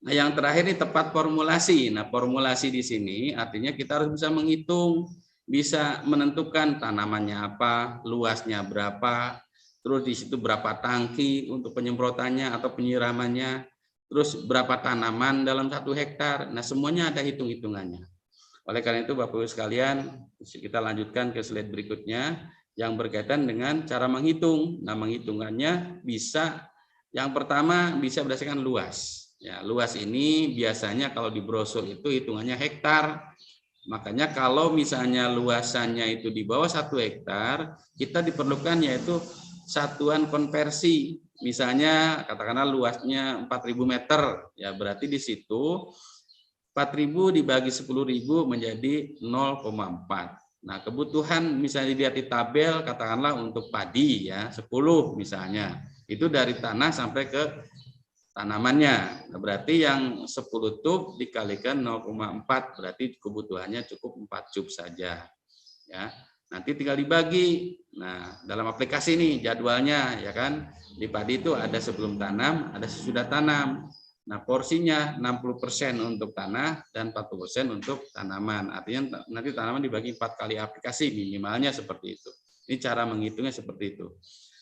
Nah, yang terakhir ini tepat formulasi. Nah, formulasi di sini artinya kita harus bisa menghitung, bisa menentukan tanamannya apa, luasnya berapa, terus di situ berapa tangki untuk penyemprotannya atau penyiramannya, terus berapa tanaman dalam 1 hektar. Nah, semuanya ada hitung-hitungannya. Oleh karena itu, Bapak Ibu sekalian, kita lanjutkan ke slide berikutnya yang berkaitan dengan cara menghitung. Nah, menghitungannya bisa, yang pertama bisa berdasarkan luas. Ya, luas ini biasanya kalau di brosur itu hitungannya hektar. Makanya kalau misalnya luasannya itu di bawah 1 hektar, kita diperlukan yaitu satuan konversi. Misalnya katakanlah luasnya 4.000 meter, ya berarti di situ 4.000 dibagi 10.000 menjadi 0,4. Nah, kebutuhan misalnya dilihat di tabel, katakanlah untuk padi ya 10 misalnya. Itu dari tanah sampai ke tanamannya. Nah, berarti yang 10 tub dikalikan 0,4 berarti kebutuhannya cukup 4 cub saja. Ya. Nanti tinggal dibagi. Nah, dalam aplikasi ini jadwalnya ya kan. Di padi itu ada sebelum tanam, ada sesudah tanam. Nah, porsinya 60% untuk tanah dan 40% untuk tanaman. Artinya nanti tanaman dibagi 4 kali aplikasi, minimalnya seperti itu. Ini cara menghitungnya seperti itu.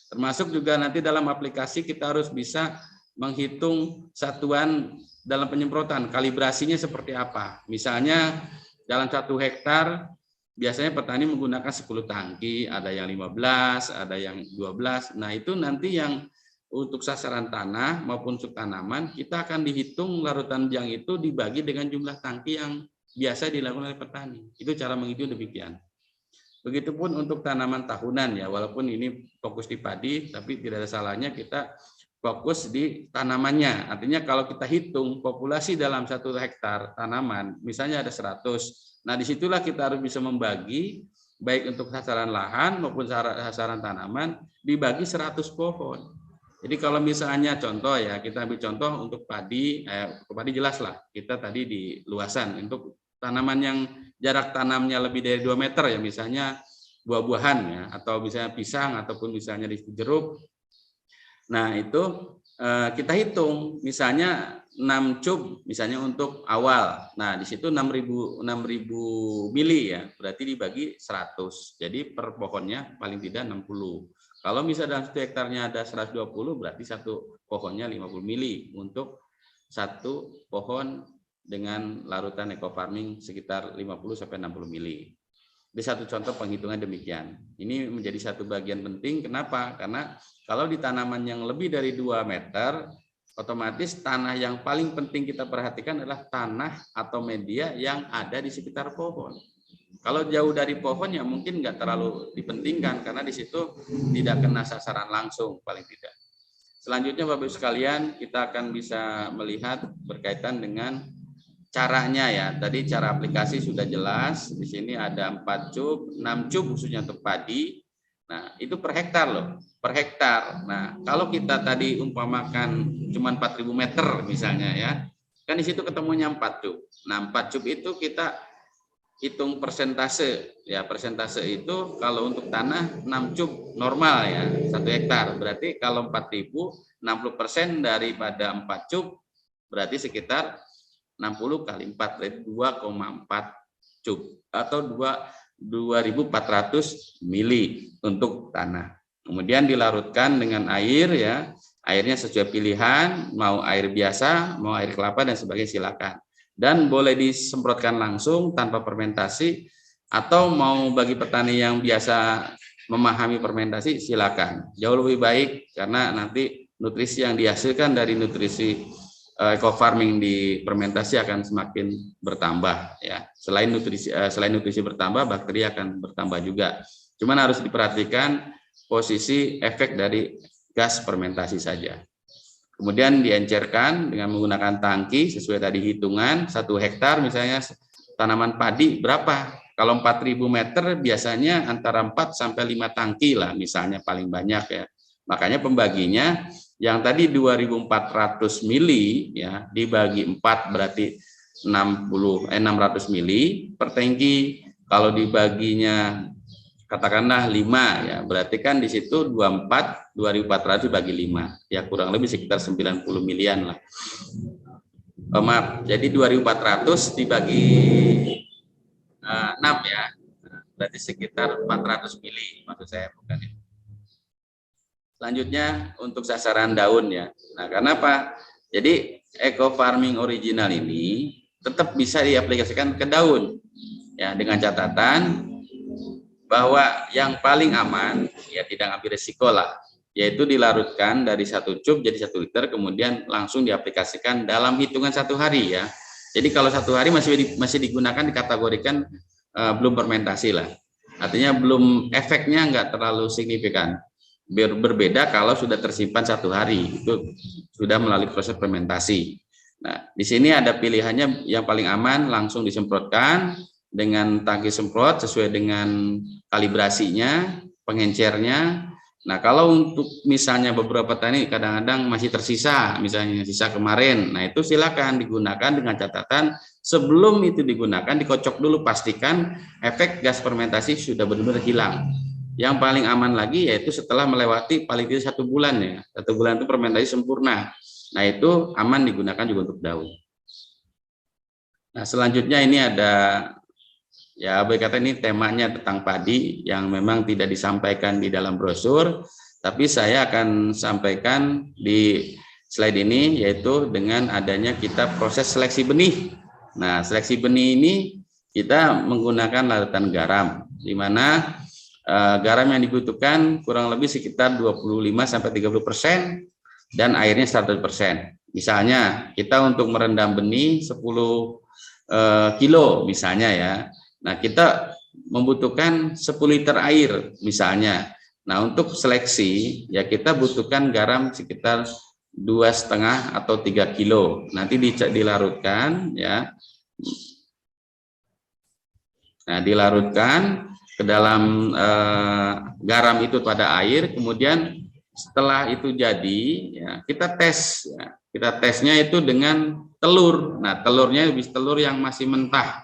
Termasuk juga nanti dalam aplikasi kita harus bisa menghitung satuan dalam penyemprotan, kalibrasinya seperti apa. Misalnya dalam 1 hektar biasanya petani menggunakan 10 tangki, ada yang 15, ada yang 12. Nah, itu nanti yang untuk sasaran tanah maupun untuk tanaman, kita akan dihitung larutan yang itu dibagi dengan jumlah tangki yang biasa dilakukan oleh petani. Itu cara menghitung demikian. Begitupun untuk tanaman tahunan ya, walaupun ini fokus di padi, tapi tidak ada salahnya kita fokus di tanamannya. Artinya kalau kita hitung populasi dalam 1 hektar tanaman, misalnya ada 100. Nah, disitulah kita harus bisa membagi, baik untuk sasaran lahan maupun sasaran tanaman, dibagi 100 pohon. Jadi kalau misalnya contoh ya, kita ambil contoh untuk padi, padi jelas lah, kita tadi di luasan. Untuk tanaman yang jarak tanamnya lebih dari 2 meter ya, misalnya buah-buahan ya, atau misalnya pisang, ataupun misalnya di jeruk. Nah, itu kita hitung misalnya 6 cub misalnya untuk awal. Nah, di situ 6.000 mili ya, berarti dibagi 100. Jadi per pohonnya paling tidak 60. Kalau misalnya dalam 1 hektarnya ada 120, berarti 1 pohonnya 50 mili untuk 1 pohon dengan larutan ekofarming sekitar 50 sampai 60 mili. Ini satu contoh penghitungan demikian. Ini menjadi satu bagian penting. Kenapa? Karena kalau di tanaman yang lebih dari 2 meter, otomatis tanah yang paling penting kita perhatikan adalah tanah atau media yang ada di sekitar pohon. Kalau jauh dari pohon ya mungkin nggak terlalu dipentingkan karena di situ tidak kena sasaran langsung paling tidak. Selanjutnya Bapak Ibu sekalian, kita akan bisa melihat berkaitan dengan caranya ya. Tadi cara aplikasi sudah jelas. Di sini ada 4 cub, 6 cub khususnya untuk padi. Nah, itu per hektar loh, per hektar. Nah, kalau kita tadi umpamakan cuma 4.000 meter misalnya ya, kan di situ ketemunya 4 cub. Nah, 4 cub itu kita hitung persentase. Ya, persentase itu kalau untuk tanah 6 cub normal ya, 1 hektar. Berarti kalau 4.000, 60% daripada 4 cub berarti sekitar 60 kali 4 berarti 2,4 cub atau 2.400 mili untuk tanah. Kemudian dilarutkan dengan air ya. Airnya sesuai pilihan, mau air biasa, mau air kelapa dan sebagainya silakan. Dan boleh disemprotkan langsung tanpa fermentasi, atau mau bagi petani yang biasa memahami fermentasi silakan. Jauh lebih baik karena nanti nutrisi yang dihasilkan dari nutrisi eco farming di fermentasi akan semakin bertambah ya. Selain nutrisi bertambah, bakteri akan bertambah juga. Cuman harus diperhatikan posisi efek dari gas fermentasi saja. Kemudian diencerkan dengan menggunakan tangki sesuai tadi hitungan 1 hektar misalnya tanaman padi berapa? Kalau 4.000 meter biasanya antara 4 sampai 5 tangki lah misalnya paling banyak ya. Makanya pembaginya yang tadi 2.400 mili ya dibagi 4 berarti 600 mili per tangki. Kalau dibaginya katakanlah 5 ya, berarti kan di situ 2.400 bagi 5 ya kurang lebih sekitar 90 milian lah. Maaf, jadi 2.400 dibagi 6 ya, berarti sekitar 400 mili maksud saya bukan itu. Selanjutnya untuk sasaran daun ya. Nah, kenapa? Jadi eco farming original ini tetap bisa diaplikasikan ke daun ya dengan catatan bahwa yang paling aman ya tidak ngambil resiko lah, yaitu dilarutkan dari 1 cub jadi 1 liter kemudian langsung diaplikasikan dalam hitungan 1 hari ya. Jadi kalau 1 hari masih digunakan dikategorikan belum fermentasi lah, artinya belum, efeknya nggak terlalu signifikan. Berbeda kalau sudah tersimpan 1 hari itu sudah melalui proses fermentasi. Nah di sini ada pilihannya yang paling aman langsung disemprotkan dengan tangki semprot sesuai dengan kalibrasinya, pengencernya. Nah, kalau untuk misalnya beberapa petani kadang-kadang masih tersisa, misalnya sisa kemarin, nah itu silakan digunakan dengan catatan sebelum itu digunakan dikocok dulu pastikan efek gas fermentasi sudah benar-benar hilang. Yang paling aman lagi yaitu setelah melewati paling tidak 1 bulan ya, 1 bulan itu fermentasi sempurna. Nah itu aman digunakan juga untuk daun. Nah selanjutnya ini ada ya, berkata ini temanya tentang padi yang memang tidak disampaikan di dalam brosur, tapi saya akan sampaikan di slide ini yaitu dengan adanya kita proses seleksi benih. Nah, seleksi benih ini kita menggunakan larutan garam, di mana garam yang dibutuhkan kurang lebih sekitar 25-30% dan airnya 100%. Misalnya kita untuk merendam benih 10 kilo misalnya ya. Nah, kita membutuhkan 10 liter air misalnya. Nah, untuk seleksi ya kita butuhkan garam sekitar 2,5 atau 3 kilo. Nanti dilarutkan ya. Nah, dilarutkan ke dalam garam itu pada air, kemudian setelah itu jadi ya kita tes ya. Kita tesnya itu dengan telur. Nah, telurnya bisa telur yang masih mentah.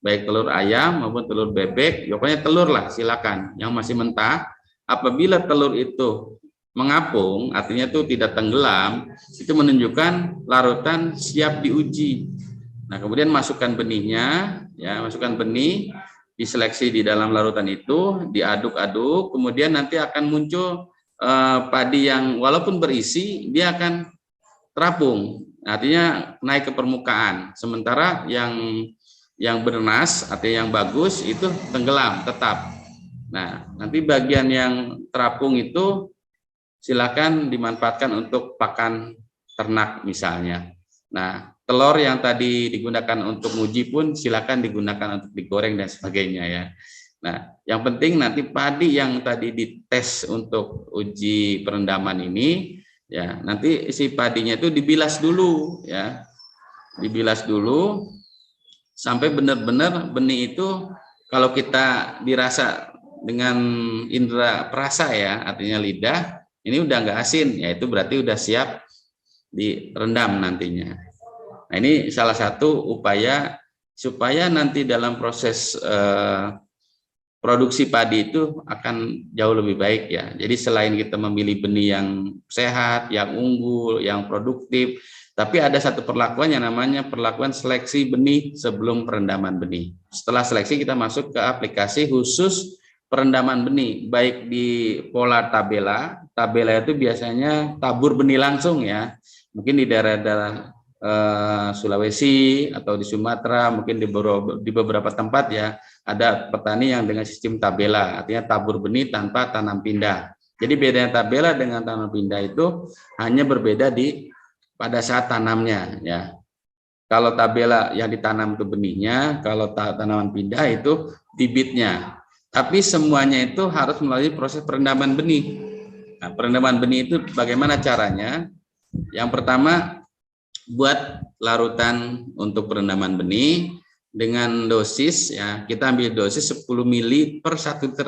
Baik telur ayam maupun telur bebek, pokoknya telur lah silakan yang masih mentah. Apabila telur itu mengapung, artinya itu tidak tenggelam, itu menunjukkan larutan siap diuji. Nah, kemudian masukkan benihnya, ya masukkan benih, diseleksi di dalam larutan itu, diaduk-aduk, kemudian nanti akan muncul padi yang walaupun berisi, dia akan terapung, artinya naik ke permukaan. Sementara yang bernas atau yang bagus itu tenggelam tetap. Nah, nanti bagian yang terapung itu silakan dimanfaatkan untuk pakan ternak misalnya. Nah, telur yang tadi digunakan untuk nguji pun silakan digunakan untuk digoreng dan sebagainya ya. Nah, yang penting nanti padi yang tadi dites untuk uji perendaman ini ya, nanti si padinya itu dibilas dulu ya. Dibilas dulu sampai benar-benar benih itu kalau kita dirasa dengan indera perasa ya, artinya lidah, ini udah nggak asin, ya itu berarti udah siap direndam nantinya. Nah, ini salah satu upaya supaya nanti dalam proses produksi padi itu akan jauh lebih baik ya. Jadi selain kita memilih benih yang sehat, yang unggul, yang produktif, tapi ada satu perlakuan yang namanya perlakuan seleksi benih sebelum perendaman benih. Setelah seleksi kita masuk ke aplikasi khusus perendaman benih, baik di pola tabela. Tabela itu biasanya tabur benih langsung ya. Mungkin di daerah-daerah Sulawesi atau di Sumatera, mungkin di beberapa tempat ya, ada petani yang dengan sistem tabela, artinya tabur benih tanpa tanam pindah. Jadi bedanya tabela dengan tanam pindah itu hanya berbeda pada saat tanamnya ya. Kalau tabela yang ditanam itu benihnya, kalau tanaman pindah itu bibitnya. Tapi semuanya itu harus melalui proses perendaman benih. Nah, perendaman benih itu bagaimana caranya? Yang pertama, buat larutan untuk perendaman benih dengan dosis ya, kita ambil dosis 10 ml per 1 liter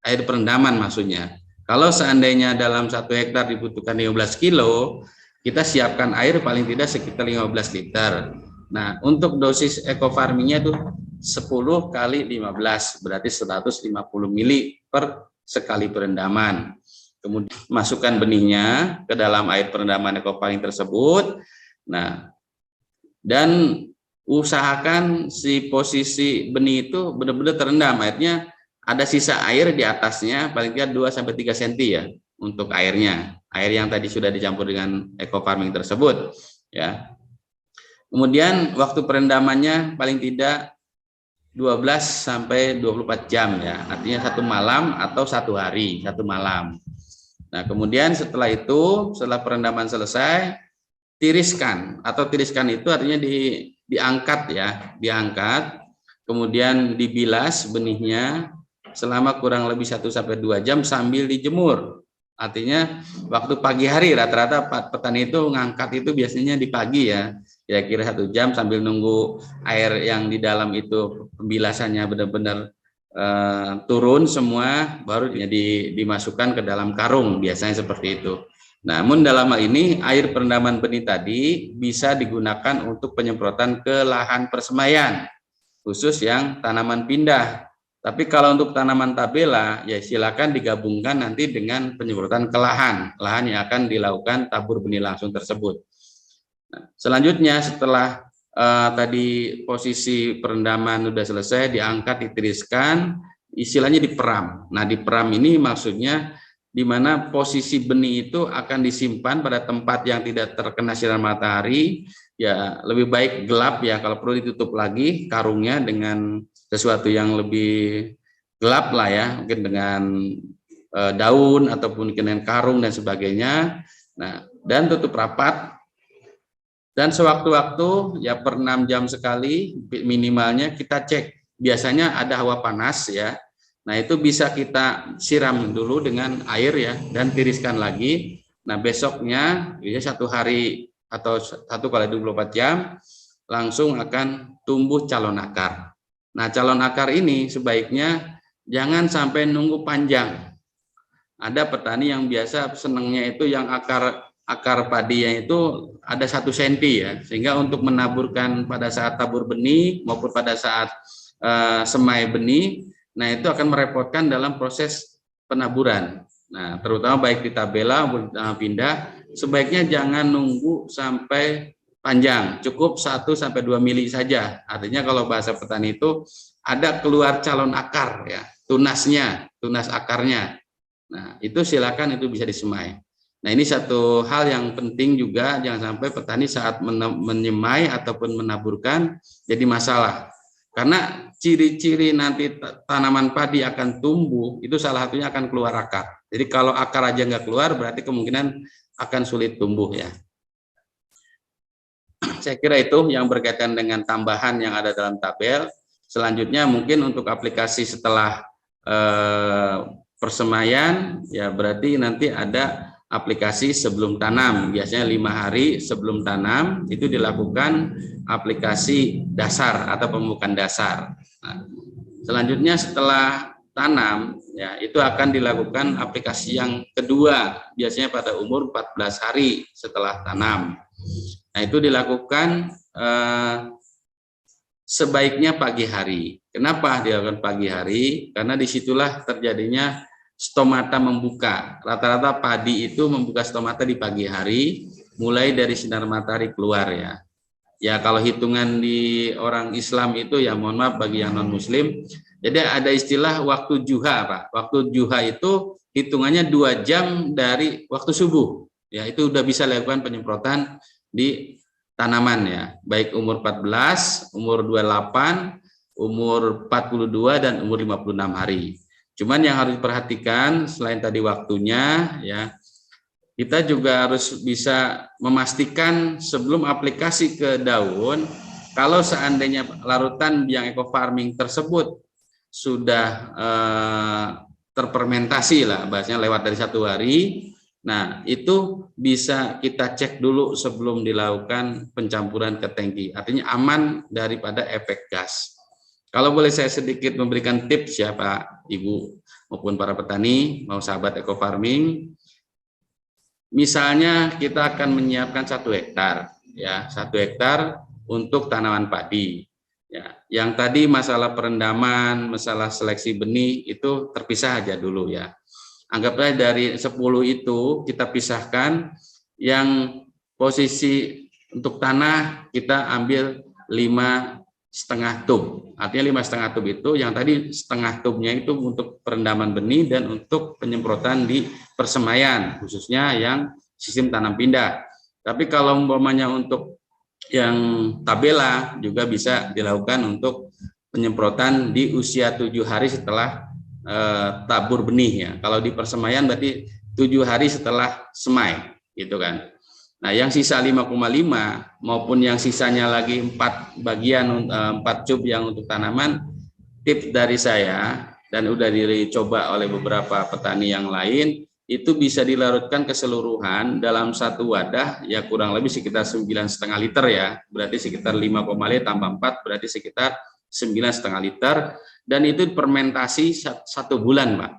air perendaman maksudnya. Kalau seandainya dalam 1 hektar dibutuhkan 15 kilo, kita siapkan air paling tidak sekitar 15 liter. Nah, untuk dosis eco farmingnya itu 10 kali 15, berarti 150 ml per sekali perendaman. Kemudian masukkan benihnya ke dalam air perendaman eco farming tersebut. Nah, dan usahakan si posisi benih itu benar-benar terendam, airnya ada sisa air di atasnya paling tidak 2-3 cm ya untuk airnya, air yang tadi sudah dicampur dengan eco farming tersebut ya. Kemudian waktu perendamannya paling tidak 12-24 jam ya, artinya 1 malam atau 1 hari, 1 malam. Nah, kemudian setelah itu, setelah perendaman selesai, tiriskan, atau tiriskan itu artinya diangkat ya, diangkat, kemudian dibilas benihnya selama kurang lebih 1-2 jam sambil dijemur. Artinya waktu pagi hari rata-rata petani itu ngangkat itu biasanya di pagi ya, kira-kira 1 jam sambil nunggu air yang di dalam itu pembilasannya benar-benar turun semua, baru dimasukkan ke dalam karung, biasanya seperti itu. Namun dalam hal ini air perendaman benih tadi bisa digunakan untuk penyemprotan ke lahan persemaian, khusus yang tanaman pindah. Tapi kalau untuk tanaman tabela, ya silakan digabungkan nanti dengan penyemprotan ke lahan yang akan dilakukan tabur benih langsung tersebut. Nah, selanjutnya setelah tadi posisi perendaman sudah selesai, diangkat, ditiriskan, istilahnya diperam. Nah, diperam ini maksudnya di mana posisi benih itu akan disimpan pada tempat yang tidak terkena sinar matahari, ya lebih baik gelap ya, kalau perlu ditutup lagi karungnya dengan sesuatu yang lebih gelap lah ya, mungkin dengan daun ataupun dengan karung dan sebagainya. Nah, dan tutup rapat. Dan sewaktu-waktu ya per 6 jam sekali minimalnya kita cek. Biasanya ada hawa panas ya. Nah, itu bisa kita siram dulu dengan air ya, dan tiriskan lagi. Nah, besoknya bisa 1 hari atau 1 kali 24 jam langsung akan tumbuh calon akar. Nah, calon akar ini sebaiknya jangan sampai nunggu panjang. Ada petani yang biasa senangnya itu yang akar padinya itu ada 1 cm ya, sehingga untuk menaburkan pada saat tabur benih maupun pada saat semai benih, nah itu akan merepotkan dalam proses penaburan. Nah, terutama baik di tabela maupun pindah, sebaiknya jangan nunggu sampai panjang, cukup 1-2 mili saja. Artinya kalau bahasa petani itu ada keluar calon akar ya, tunas akarnya. Nah, itu silakan itu bisa disemai. Nah, ini satu hal yang penting juga, jangan sampai petani saat menyemai ataupun menaburkan jadi masalah. Karena ciri-ciri nanti tanaman padi akan tumbuh, itu salah satunya akan keluar akar. Jadi kalau akar aja nggak keluar, berarti kemungkinan akan sulit tumbuh ya. Saya kira itu yang berkaitan dengan tambahan yang ada dalam tabel. Selanjutnya mungkin untuk aplikasi setelah persemaian, ya berarti nanti ada aplikasi sebelum tanam. Biasanya 5 hari sebelum tanam itu dilakukan aplikasi dasar atau pemupukan dasar. Nah, selanjutnya setelah tanam, ya itu akan dilakukan aplikasi yang kedua, biasanya pada umur 14 hari setelah tanam. Nah, itu dilakukan sebaiknya pagi hari. Kenapa dilakukan pagi hari? Karena disitulah terjadinya stomata membuka. Rata-rata padi itu membuka stomata di pagi hari, mulai dari sinar matahari keluar ya. Ya kalau hitungan di orang Islam itu ya mohon maaf bagi yang non Muslim. Jadi ada istilah waktu juha Pak. Waktu juha itu hitungannya 2 jam dari waktu subuh. Ya itu udah bisa lakukan penyemprotan di tanaman ya, baik umur 14, umur 28, umur 42 dan umur 56 hari. Cuman yang harus diperhatikan selain tadi waktunya ya, kita juga harus bisa memastikan sebelum aplikasi ke daun, kalau seandainya larutan biang eco farming tersebut sudah terfermentasi lah, bahasanya lewat dari 1 hari. Nah, itu bisa kita cek dulu sebelum dilakukan pencampuran ke tangki. Artinya aman daripada efek gas. Kalau boleh saya sedikit memberikan tips ya Pak, Ibu, maupun para petani, mau sahabat eco farming. Misalnya kita akan menyiapkan 1 hektar, ya 1 hektar untuk tanaman padi. Ya, yang tadi masalah perendaman, masalah seleksi benih itu terpisah aja dulu ya. Anggaplah dari 10 itu kita pisahkan, yang posisi untuk tanah kita ambil 5,5 tub. Artinya 5,5 tub itu yang tadi setengah tubnya itu untuk perendaman benih dan untuk penyemprotan di persemaian, khususnya yang sistem tanam pindah. Tapi kalau umpamanya untuk yang tabela juga bisa dilakukan untuk penyemprotan di usia 7 hari setelah tabur benih ya. Kalau di persemaian berarti 7 hari setelah semai gitu kan. Nah, yang sisa 5,5 maupun yang sisanya lagi 4 bagian 4 cup yang untuk tanaman, tips dari saya dan udah dicoba oleh beberapa petani yang lain, itu bisa dilarutkan keseluruhan dalam 1 wadah ya kurang lebih sekitar 9,5 liter ya. Berarti sekitar 5,5 tambah 4 berarti sekitar 9,5 liter. Dan itu fermentasi 1 bulan, Pak.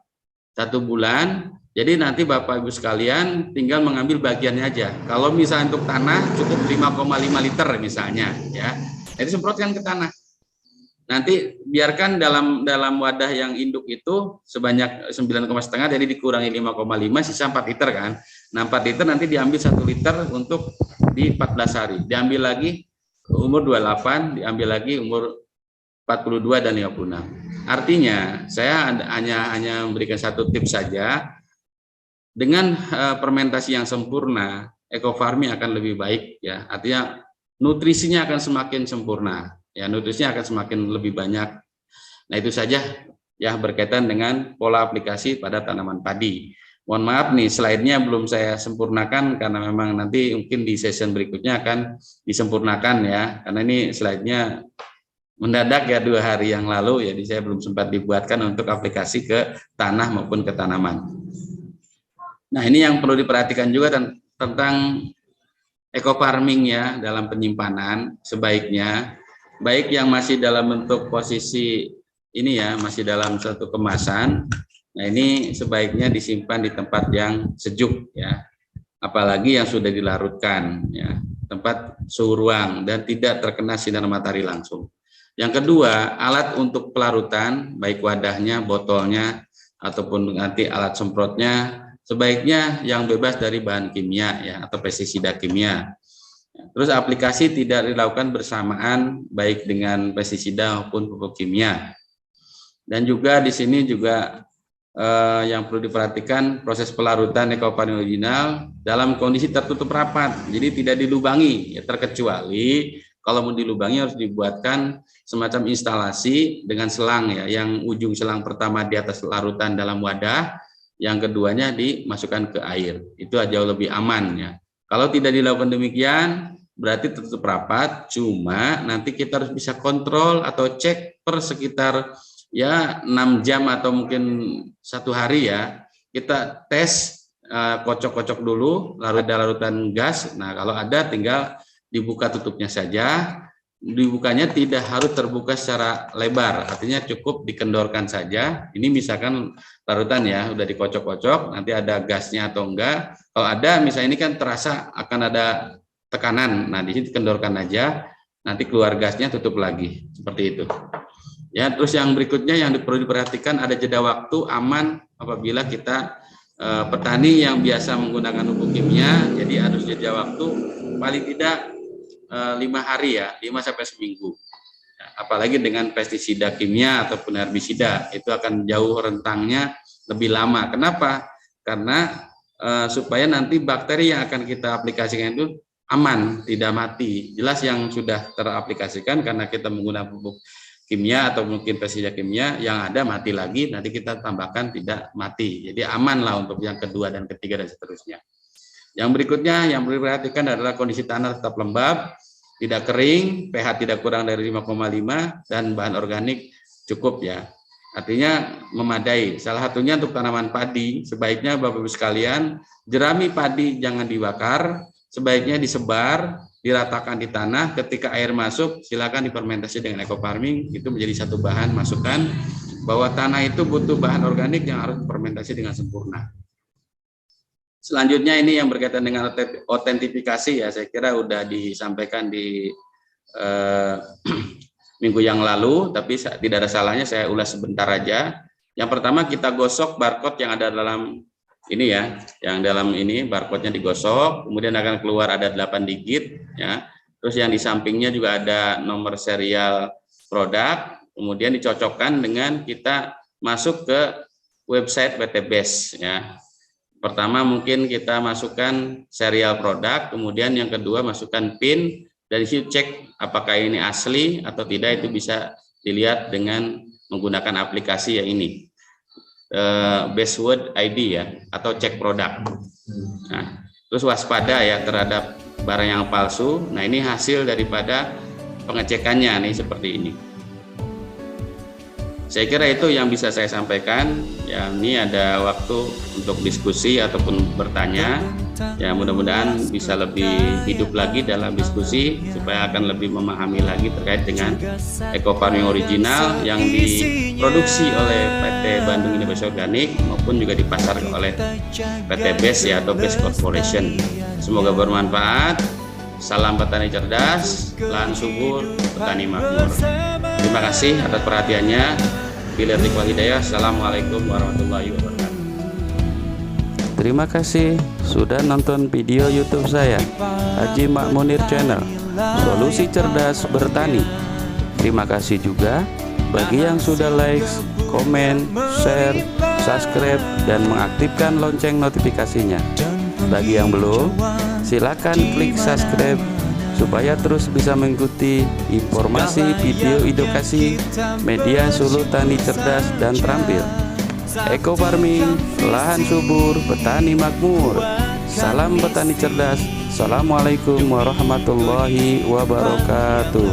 1 bulan. Jadi nanti Bapak Ibu sekalian tinggal mengambil bagiannya aja. Kalau misalnya untuk tanah cukup 5,5 liter misalnya, ya. Jadi semprotkan ke tanah. Nanti biarkan dalam wadah yang induk itu sebanyak 9,5, jadi dikurangi 5,5 sisa 4 liter kan. Nah 4 liter nanti diambil 1 liter untuk di 14 hari. Diambil lagi umur 28, diambil lagi umur 42 dan 56. Artinya saya hanya memberikan 1 tips saja. Dengan fermentasi yang sempurna, eco farming akan lebih baik ya. Artinya nutrisinya akan semakin sempurna. Ya, nutrisinya akan semakin lebih banyak. Nah, itu saja ya berkaitan dengan pola aplikasi pada tanaman padi. Mohon maaf nih, slide-nya belum saya sempurnakan karena memang nanti mungkin di session berikutnya akan disempurnakan ya. Karena ini slide-nya mendadak ya 2 hari yang lalu, jadi saya belum sempat dibuatkan untuk aplikasi ke tanah maupun ke tanaman. Nah, ini yang perlu diperhatikan juga tentang eco farming ya dalam penyimpanan sebaiknya. Baik yang masih dalam bentuk posisi ini ya, masih dalam satu kemasan. Nah, ini sebaiknya disimpan di tempat yang sejuk ya. Apalagi yang sudah dilarutkan ya, tempat suhu ruang dan tidak terkena sinar matahari langsung. Yang kedua, alat untuk pelarutan, baik wadahnya, botolnya, ataupun nanti alat semprotnya, sebaiknya yang bebas dari bahan kimia ya atau pestisida kimia. Terus aplikasi tidak dilakukan bersamaan baik dengan pestisida maupun pupuk kimia. Dan juga di sini juga yang perlu diperhatikan proses pelarutan eco farming original dalam kondisi tertutup rapat. Jadi tidak dilubangi ya, terkecuali kalau mau dilubangi harus dibuatkan semacam instalasi dengan selang ya, yang ujung selang pertama di atas larutan dalam wadah, yang keduanya dimasukkan ke air. Itu jauh lebih aman ya. Kalau tidak dilakukan demikian, berarti tetap rapat, cuma nanti kita harus bisa kontrol atau cek per sekitar ya 6 jam atau mungkin 1 hari ya, kita tes kocok-kocok dulu, lalu ada larutan gas. Nah, kalau ada tinggal dibuka tutupnya saja. Dibukanya tidak harus terbuka secara lebar, artinya cukup dikendorkan saja. Ini misalkan larutan ya, udah dikocok-kocok, nanti ada gasnya atau enggak. Kalau ada, misalnya ini kan terasa akan ada tekanan, nah di sini dikendorkan aja, nanti keluar gasnya, tutup lagi, seperti itu. Ya, terus yang berikutnya yang perlu diperhatikan ada jeda waktu aman apabila kita petani yang biasa menggunakan pupuk kimia, jadi harus jeda waktu paling tidak 5 hari ya, 5 sampai seminggu. Apalagi dengan pestisida kimia ataupun herbisida, itu akan jauh rentangnya lebih lama. Kenapa? Karena supaya nanti bakteri yang akan kita aplikasikan itu aman, tidak mati. Jelas yang sudah teraplikasikan karena kita menggunakan pupuk kimia atau mungkin pestisida kimia, yang ada mati lagi, nanti kita tambahkan tidak mati. Jadi aman lah untuk yang kedua dan ketiga dan seterusnya. Yang berikutnya yang perlu diperhatikan adalah kondisi tanah tetap lembab, tidak kering, pH tidak kurang dari 5,5 dan bahan organik cukup ya. Artinya memadai. Salah satunya untuk tanaman padi, sebaiknya Bapak Ibu sekalian, jerami padi jangan dibakar, sebaiknya disebar, diratakan di tanah. Ketika air masuk, silakan difermentasi dengan eco farming. Itu menjadi satu bahan masukan bahwa tanah itu butuh bahan organik yang harus fermentasi dengan sempurna. Selanjutnya ini yang berkaitan dengan autentifikasi ya, saya kira udah disampaikan di minggu yang lalu, tapi tidak ada salahnya saya ulas sebentar aja. Yang pertama kita gosok barcode yang ada dalam ini ya, yang dalam ini barcode-nya digosok, kemudian akan keluar ada 8 digit ya. Terus yang di sampingnya juga ada nomor serial produk, kemudian dicocokkan dengan kita masuk ke website PT BES ya. Pertama mungkin kita masukkan serial produk, kemudian yang kedua masukkan PIN, dan disitu cek apakah ini asli atau tidak, itu bisa dilihat dengan menggunakan aplikasi ya ini. Bestword ID ya, atau cek produk. Nah, terus waspada ya terhadap barang yang palsu. Nah, ini hasil daripada pengecekannya nih seperti ini. Saya kira itu yang bisa saya sampaikan. Ya, ini ada waktu untuk diskusi ataupun bertanya. Ya, mudah-mudahan bisa lebih hidup lagi dalam diskusi supaya akan lebih memahami lagi terkait dengan eco farming original yang diproduksi oleh PT Bandung Indonesia Organik maupun juga dipasarkan oleh PT BES ya, atau BES Corporation. Semoga bermanfaat. Salam petani cerdas, lahan subur, petani makmur. Terima kasih atas perhatiannya. Bila Iqbal Hidayah. Assalamualaikum warahmatullahi wabarakatuh. Terima kasih sudah nonton video YouTube saya, Haji Makmunir Channel, Solusi Cerdas Bertani. Terima kasih juga bagi yang sudah like, komen, share, subscribe, dan mengaktifkan lonceng notifikasinya. Bagi yang belum, silakan klik subscribe supaya terus bisa mengikuti informasi video edukasi media Suluh Tani Cerdas dan Terampil. Eco farming, lahan subur, petani makmur. Salam petani cerdas. Assalamualaikum warahmatullahi wabarakatuh.